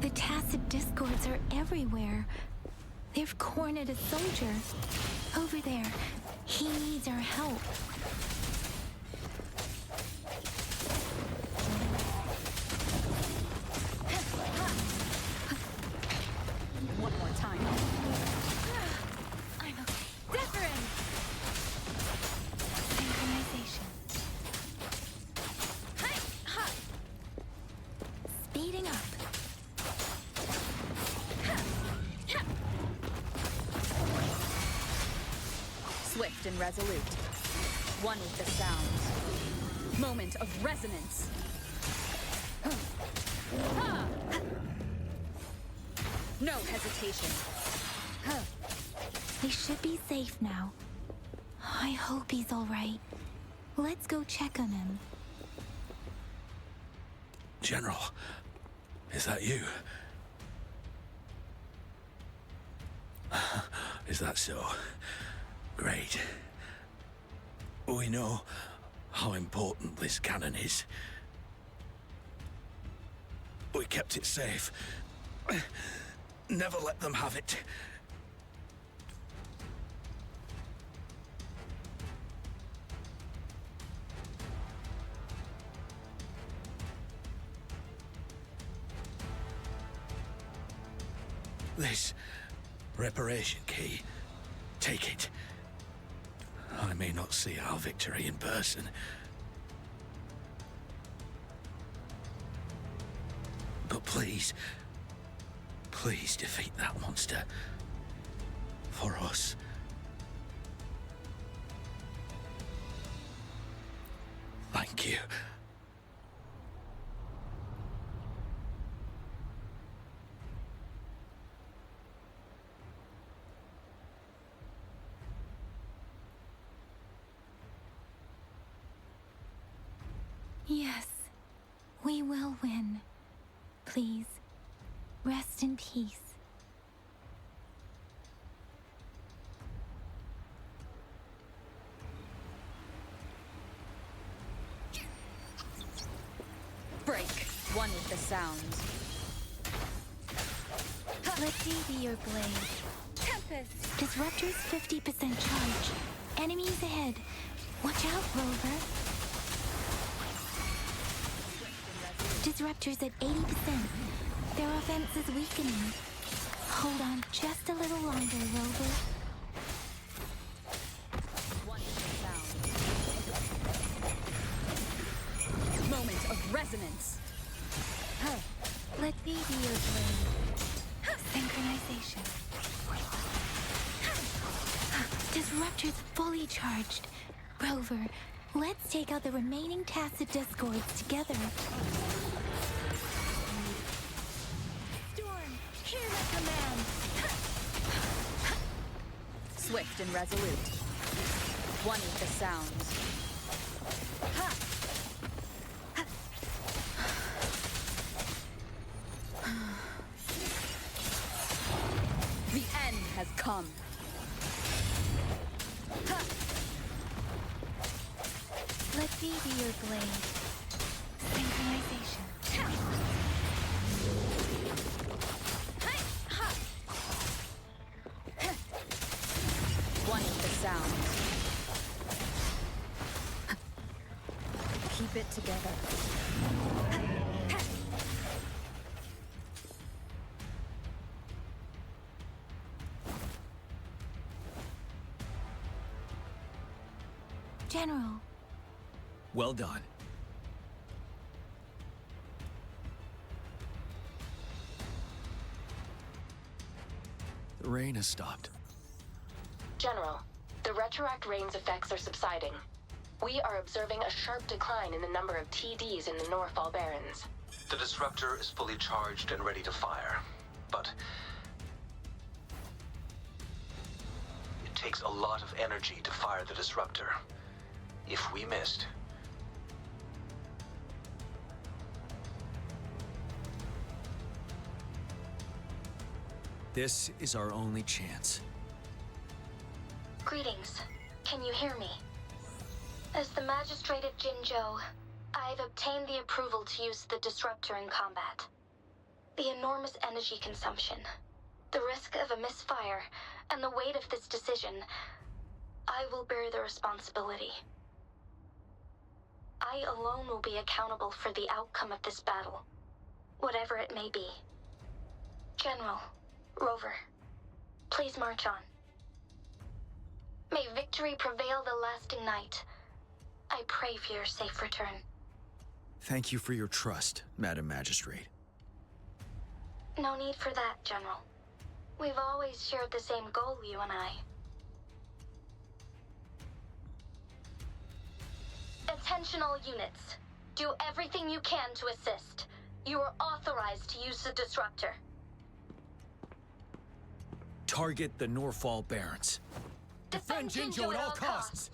The Tacit Discords are everywhere. They've cornered a soldier. Over there. He needs our help. One more time. I'm okay. Wuthering! Synchronization. Speeding up. Swift and resolute. One with the sound. Moment of resonance. No hesitation. They should be safe now. I hope he's all right. Let's go check on him. General, is that you? Is that so? Great. We know how important this cannon is. We kept it safe. Never let them have it. This reparation key, take it. I may not see our victory in person. But please, Please defeat that monster. For us. Thank you. Yes, we will win. Please, rest in peace. Break. One with the sound. Let me be your blade. Tempest! Disruptor's 50% charge. Enemies ahead. Watch out, Rover. Disruptor's at 80%. Their offense is weakening. Hold on just a little longer, Rover. One with the sound. Moment of resonance. Let me be your blade. Synchronization. Disruptor's fully charged. Rover, let's take out the remaining tacit discords together. Storm, hear my command. Swift and resolute. One with the sound. The end has come. Let me be your blade. Synchronization. One with the sound. Keep it together. General. Well done. The rain has stopped. General, the retroact rain's effects are subsiding. We are observing a sharp decline in the number of TDs in the Norfall Barrens. The disruptor is fully charged and ready to fire, but it takes a lot of energy to fire the disruptor. If we missed, this is our only chance. Greetings. Can you hear me? As the Magistrate of Jinzhou, I've obtained the approval to use the disruptor in combat. The enormous energy consumption, the risk of a misfire, and the weight of this decision, I will bear the responsibility. I alone will be accountable for the outcome of this battle, whatever it may be. General, Rover, please march on. May victory prevail the lasting night. I pray for your safe return. Thank you for your trust, Madam Magistrate. No need for that, General. We've always shared the same goal, you and I. Attention all units. Do everything you can to assist. You are authorized to use the disruptor. Target the Norfall Barrens. Defend Jinzhou at all costs.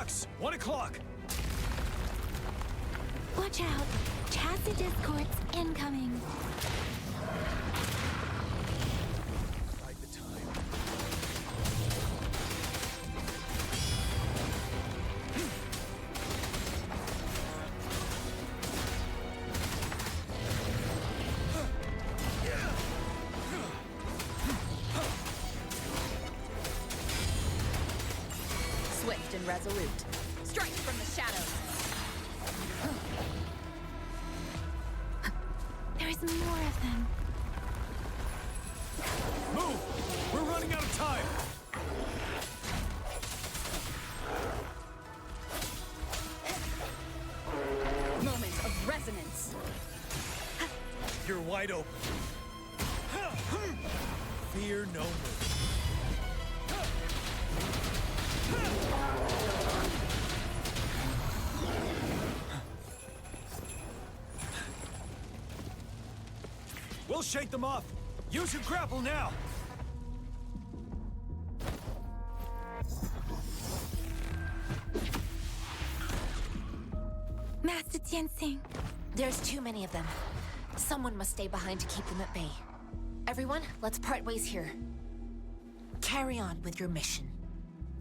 Hux, 1 o'clock. Watch out! Tacit discords incoming. Bide the time. Swift and resolute. Strike from the shadows. There's more of them. Move! We're running out of time! Moment of resonance. You're wide open. Fear no more. We'll shake them off. Use your grapple now. Master Tianxing. There's too many of them. Someone must stay behind to keep them at bay. Everyone, let's part ways here. Carry on with your mission.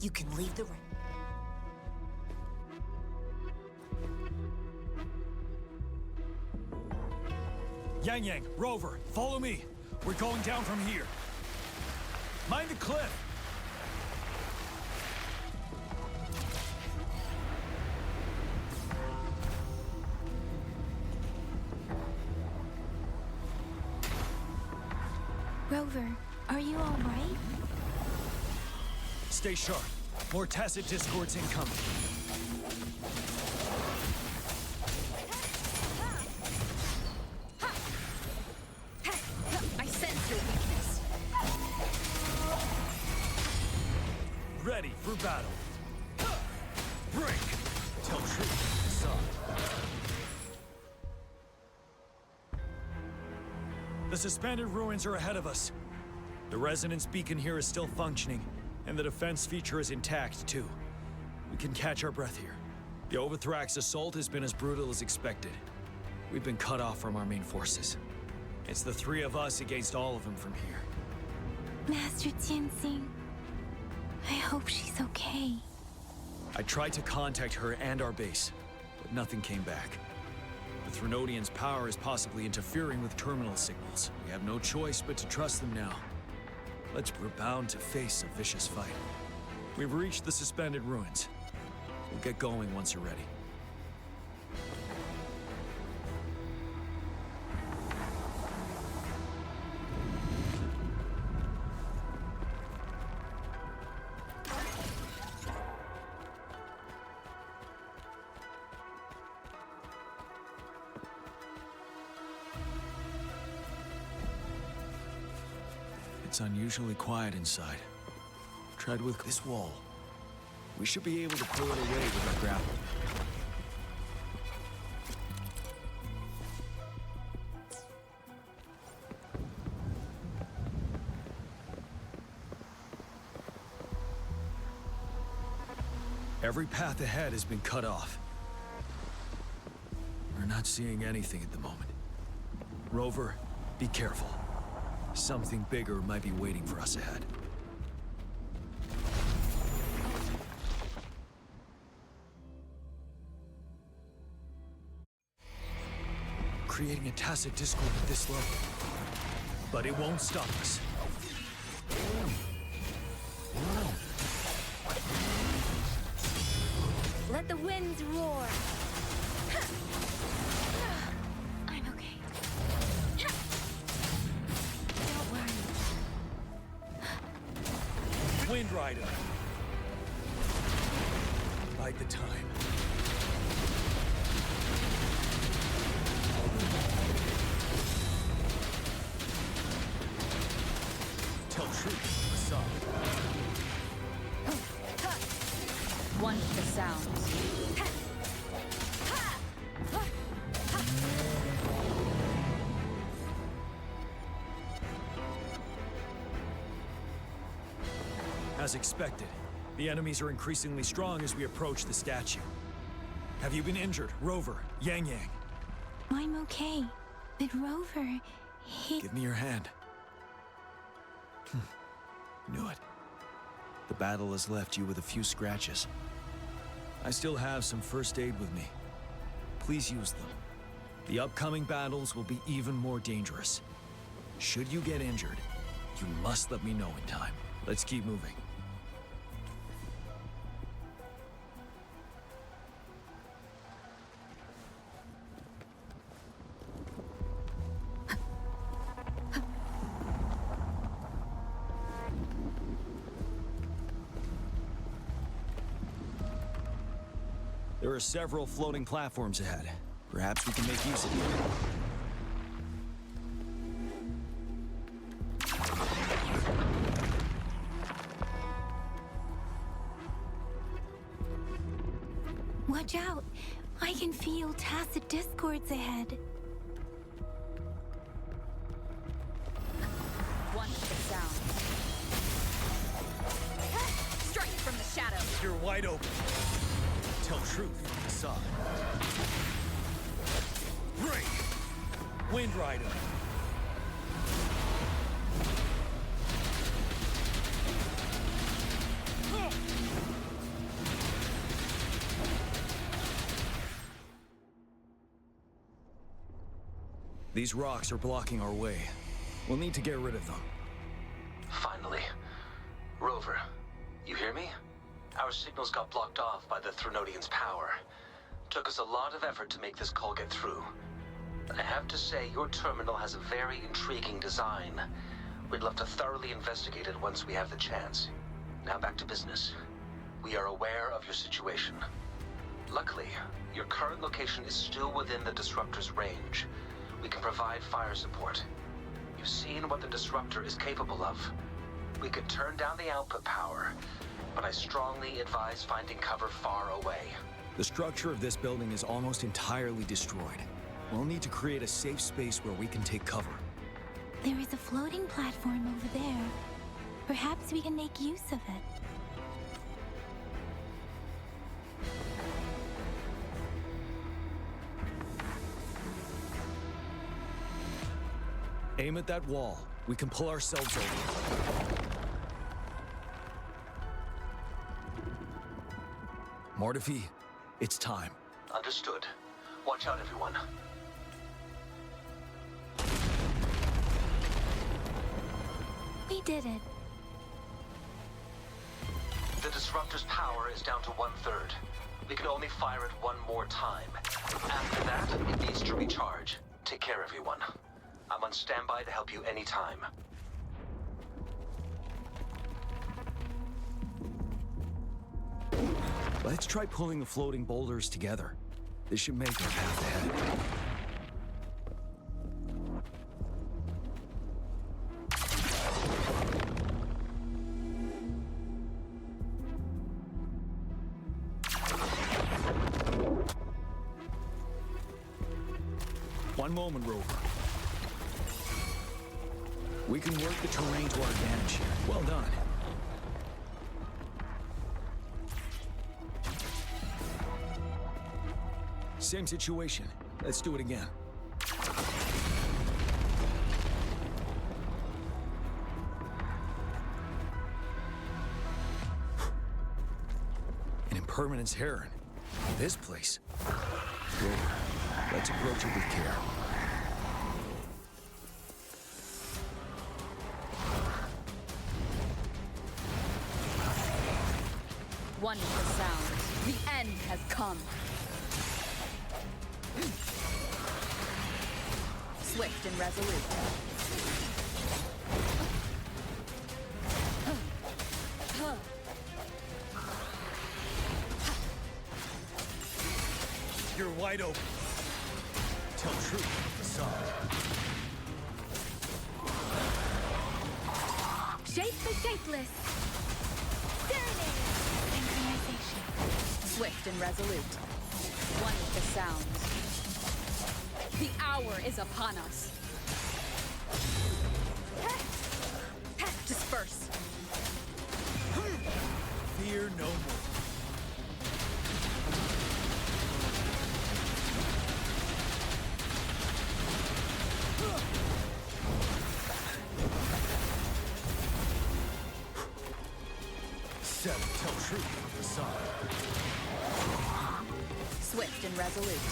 You can leave the room. Yang, Rover, follow me. We're going down from here. Mind the cliff. Rover, are you all right? Stay sharp. More tacit discords incoming. I sense your weakness. Ready for battle. Break! Tell truth, son. The suspended ruins are ahead of us. The resonance beacon here is still functioning, and the defense feature is intact, too. We can catch our breath here. The Overthrax assault has been as brutal as expected. We've been cut off from our main forces. It's the three of us against all of them from here. Master Tianxing, I hope she's okay. I tried to contact her and our base, but nothing came back. The Threnodians' power is possibly interfering with terminal signals. We have no choice but to trust them now. We're bound to face a vicious fight. We've reached the suspended ruins. We'll get going once you're ready. It's unusually quiet inside. Tread with this wall. We should be able to pull it away with our grapple. Every path ahead has been cut off. We're not seeing anything at the moment. Rover, be careful. Something bigger might be waiting for us ahead. Creating a tacit discord at this level. But it won't stop us. Let the winds roar. I'm okay. Don't worry. Wind Rider. Bide the time. Tell truth, Assad. One with the sounds. As expected, The enemies are increasingly strong as we approach the statue. Have you been injured, Rover, Yang Yang? I'm okay. But Rover, he... Give me your hand. Knew it. The battle has left you with a few scratches. I still have some first aid with me. Please use them. The upcoming battles will be even more dangerous. Should you get injured, you must let me know in time. Let's keep moving. There are several floating platforms ahead. Perhaps we can make use of them. Watch out! I can feel tacit discords ahead. One with the sound. Strike from the shadows. You're wide open. Tell truth from the side. Break! Wind Rider. These rocks are blocking our way. We'll need to get rid of them. Finally. Rover, you hear me? Our signals got blocked off by the Threnodians' power. Took us a lot of effort to make this call get through. I have to say, your terminal has a very intriguing design. We'd love to thoroughly investigate it once we have the chance. Now back to business. We are aware of your situation. Luckily, your current location is still within the Disruptor's range. We can provide fire support. You've seen what the Disruptor is capable of. We could turn down the output power, but I strongly advise finding cover far away. The structure of this building is almost entirely destroyed. We'll need to create a safe space where we can take cover. There is a floating platform over there. Perhaps we can make use of it. Aim at that wall. We can pull ourselves over. Mortefi, it's time. Understood. Watch out, everyone. We did it. The Disruptor's power is down to 1/3. We can only fire it one more time. After that, it needs to recharge. Take care, everyone. I'm on standby to help you anytime. Let's try pulling the floating boulders together. This should make our path ahead. One moment, Rover. We can work the terrain to our advantage here. Well done. Same situation. Let's do it again. An impermanence heron. This place. Rover, let's approach it with care. One with the sound. The end has come. Swift and resolute. You're wide open. Tell truth from the side. Shape the shapeless. Serenade. Synchronization. Swift and resolute. One with the sound. The hour is upon us. Disperse. Fear no more. Seven tell truth from the sun. Swift and resolute.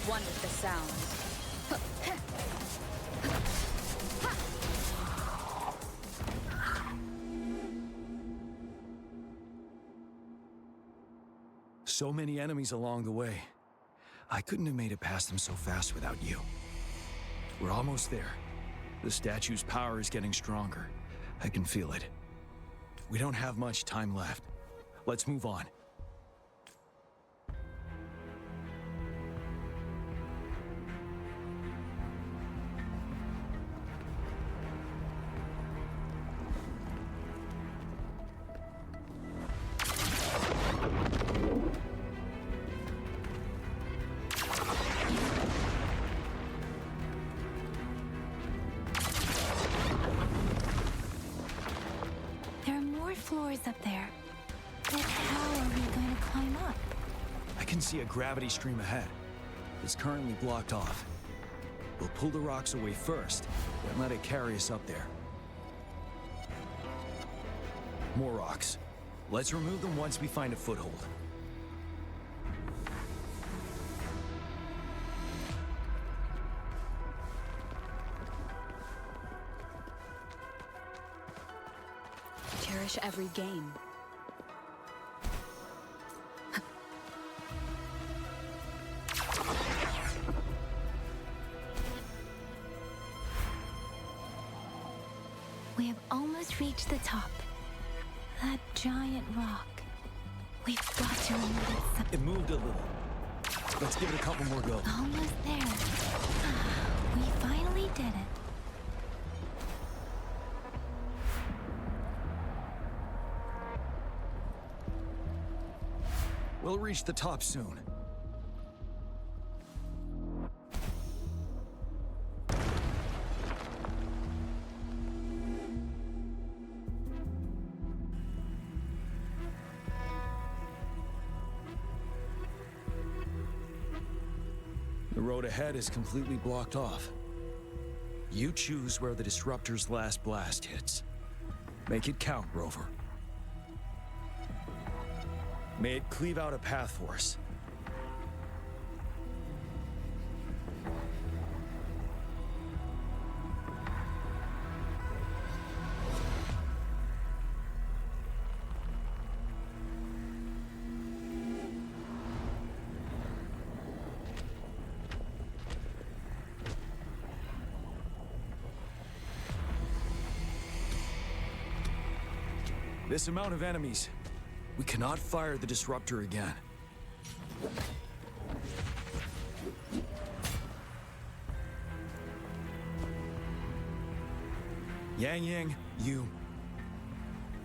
One with the sound. So many enemies along the way. I couldn't have made it past them so fast without you. We're almost there. The statue's power is getting stronger. I can feel it. We don't have much time left. Let's move on. Floors up there. But how are we going to climb up? I can see a gravity stream ahead. It's currently blocked off. We'll pull the rocks away first, then let it carry us up there. More rocks. Let's remove them once we find a foothold. Cherish every game. We have almost reached the top. That giant rock. We've got to remove it. It moved a little. Let's give it a couple more go. Almost there. We finally did it. We'll reach the top soon. The road ahead is completely blocked off. You choose where the Disruptor's last blast hits. Make it count, Rover. May it cleave out a path for us. This amount of enemies, we cannot fire the Disruptor again. Yang, you.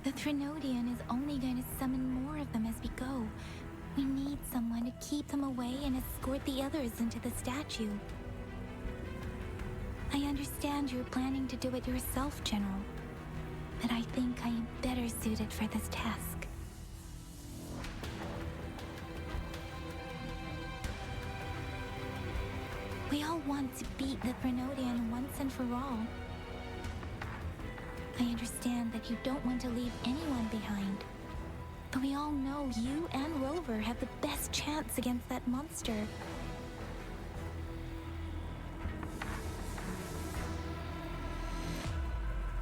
The Threnodian is only going to summon more of them as we go. We need someone to keep them away and escort the others into the statue. I understand you're planning to do it yourself, General. But I think I am better suited for this task. We all want to beat the Threnodian once and for all. I understand that you don't want to leave anyone behind. But we all know you and Rover have the best chance against that monster.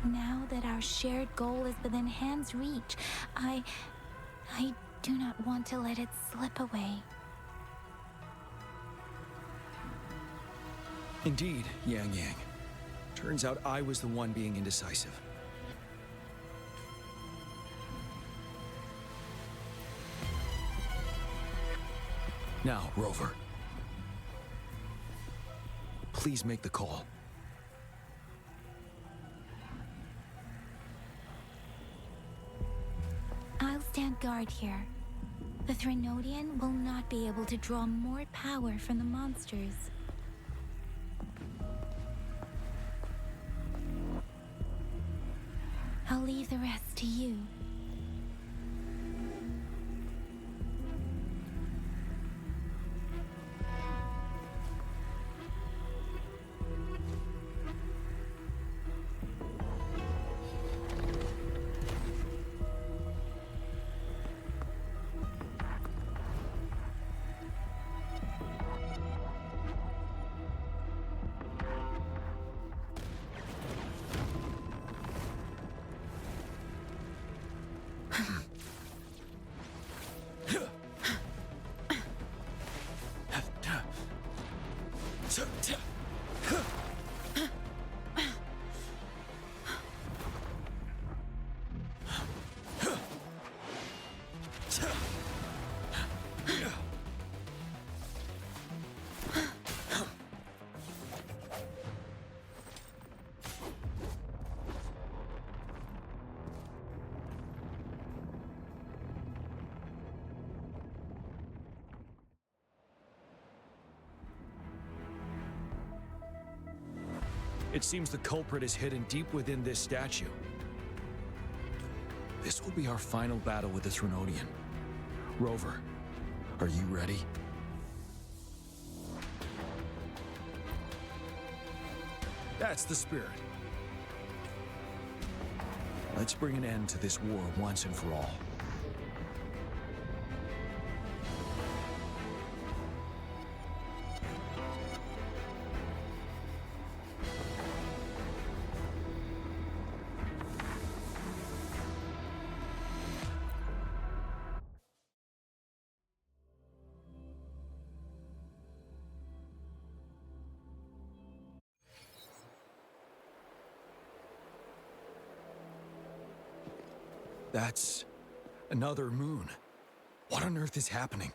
Now that our shared goal is within hand's reach, I do not want to let it slip away. Indeed, Yang. Turns out I was the one being indecisive. Now, Rover. Please make the call. I'll stand guard here. The Threnodian will not be able to draw more power from the monsters. I'll leave the rest to you. It seems the culprit is hidden deep within this statue. This will be our final battle with the Threnodian. Rover, are you ready? That's the spirit. Let's bring an end to this war once and for all. That's another moon. What on earth is happening?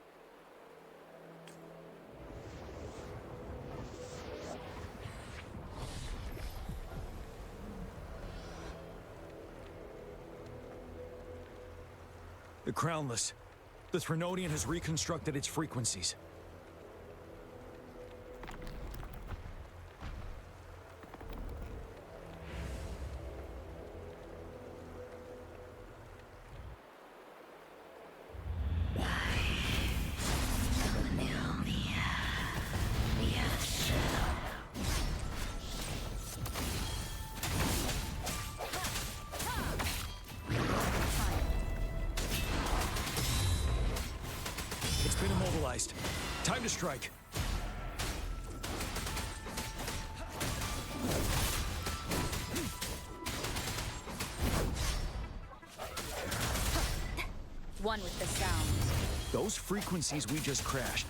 The Crownless. The Threnodian has reconstructed its frequencies. Time to strike. One with the sound. Those frequencies we just crashed.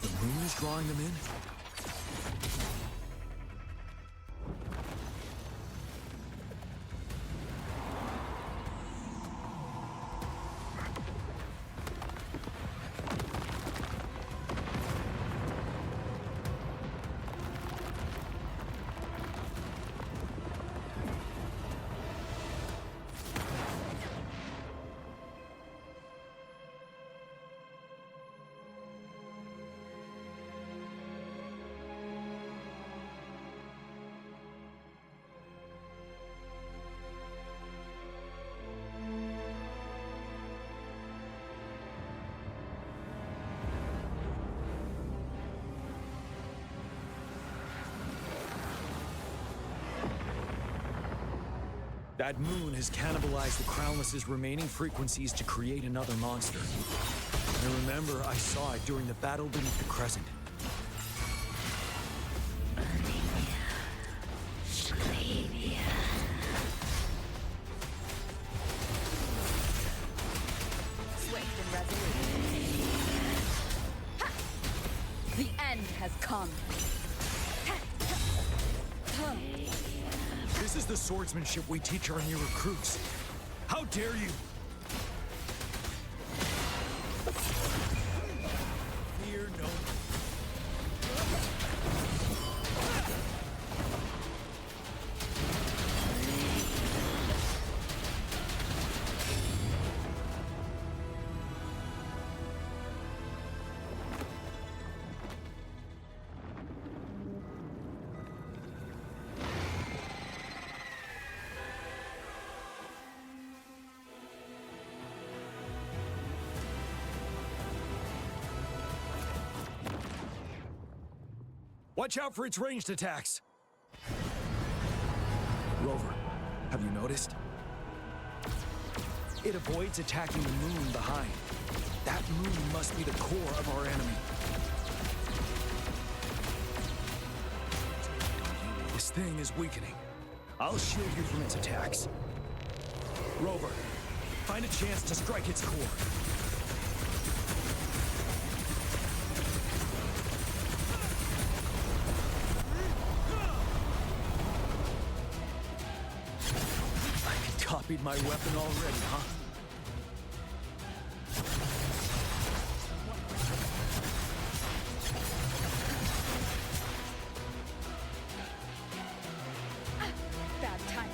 The moon is drawing them in? That moon has cannibalized the Crownless's remaining frequencies to create another monster. I remember I saw it during the battle beneath the Crescent. Swift and resolute. The end has come. This is the swordsmanship we teach our new recruits. How dare you! Fear no. Watch out for its ranged attacks! Rover, have you noticed? It avoids attacking the moon behind. That moon must be the core of our enemy. This thing is weakening. I'll shield you from its attacks. Rover, find a chance to strike its core. Copied my weapon already, huh? Bad timing.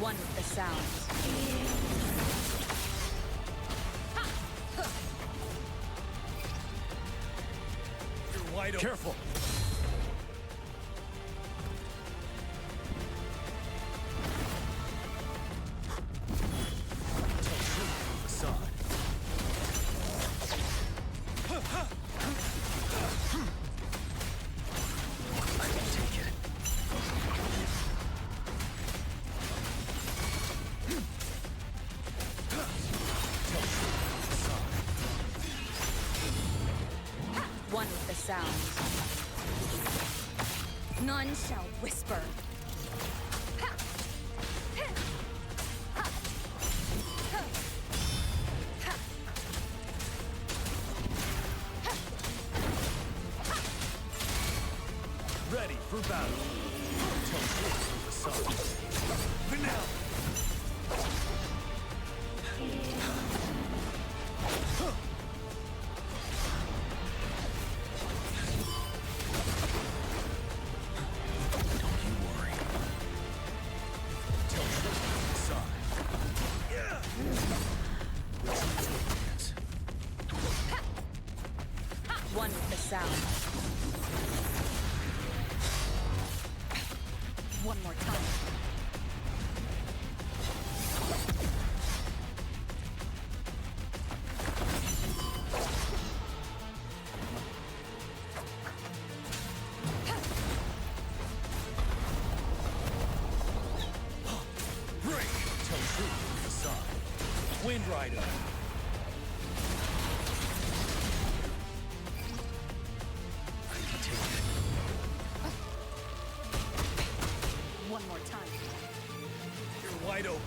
One with the sounds. You're wide open. Careful. One with the sounds. None shall whisper. Ready for battle. Tell truth with the sun. Vanilla. One with the sound. One more time. Break! Tell truth with the sun. Wind Rider. One more time. You're wide open.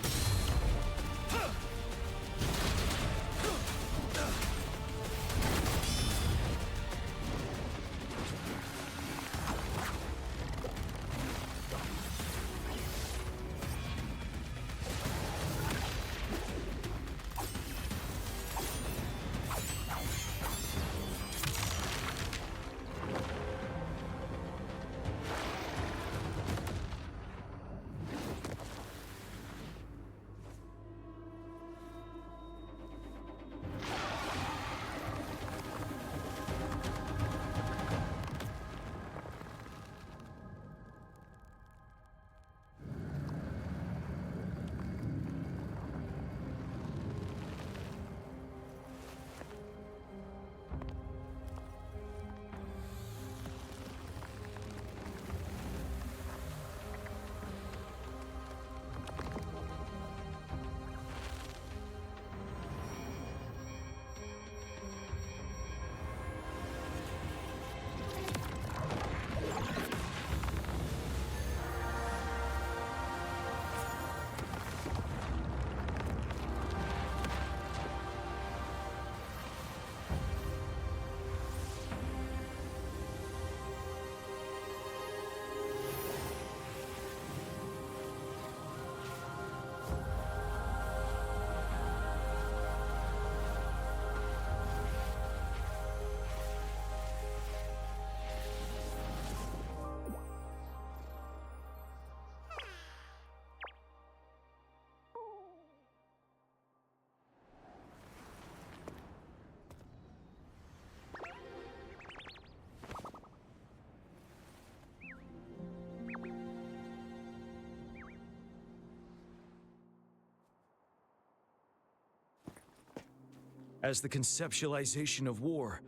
As the conceptualization of war,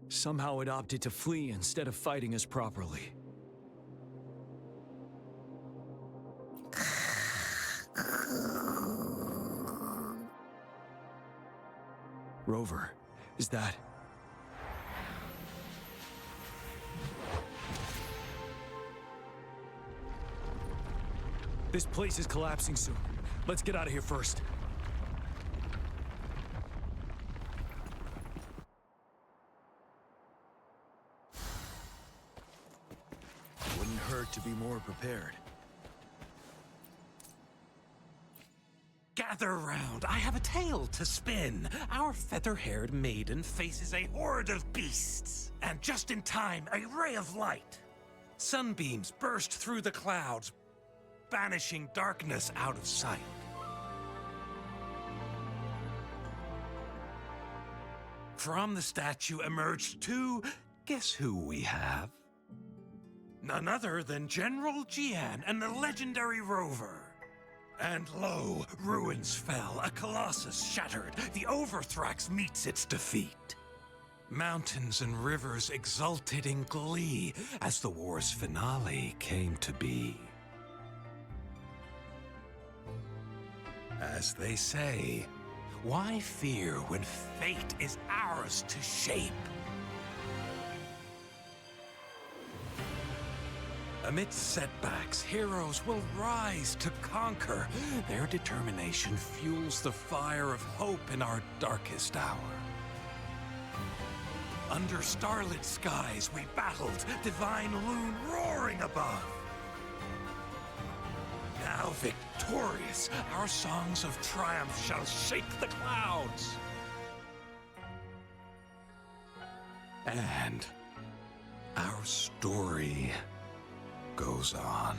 somehow it opted to flee instead of fighting us properly. Rover, is that... This place is collapsing soon. Let's get out of here first. Wouldn't hurt to be more prepared. Gather round, I have a tale to spin. Our feather-haired maiden faces a horde of beasts. And just in time, a ray of light. Sunbeams burst through the clouds, banishing darkness out of sight. From the statue emerged two... Guess who we have? None other than General Jian and the legendary Rover. And lo, ruins fell, a colossus shattered, the Overthrax meets its defeat. Mountains and rivers exulted in glee as the war's finale came to be. As they say, why fear when fate is ours to shape? Amidst setbacks, heroes will rise to conquer. Their determination fuels the fire of hope in our darkest hour. Under starlit skies we battled, divine loon roaring above. Now victorious, our songs of triumph shall shake the clouds. And our story goes on.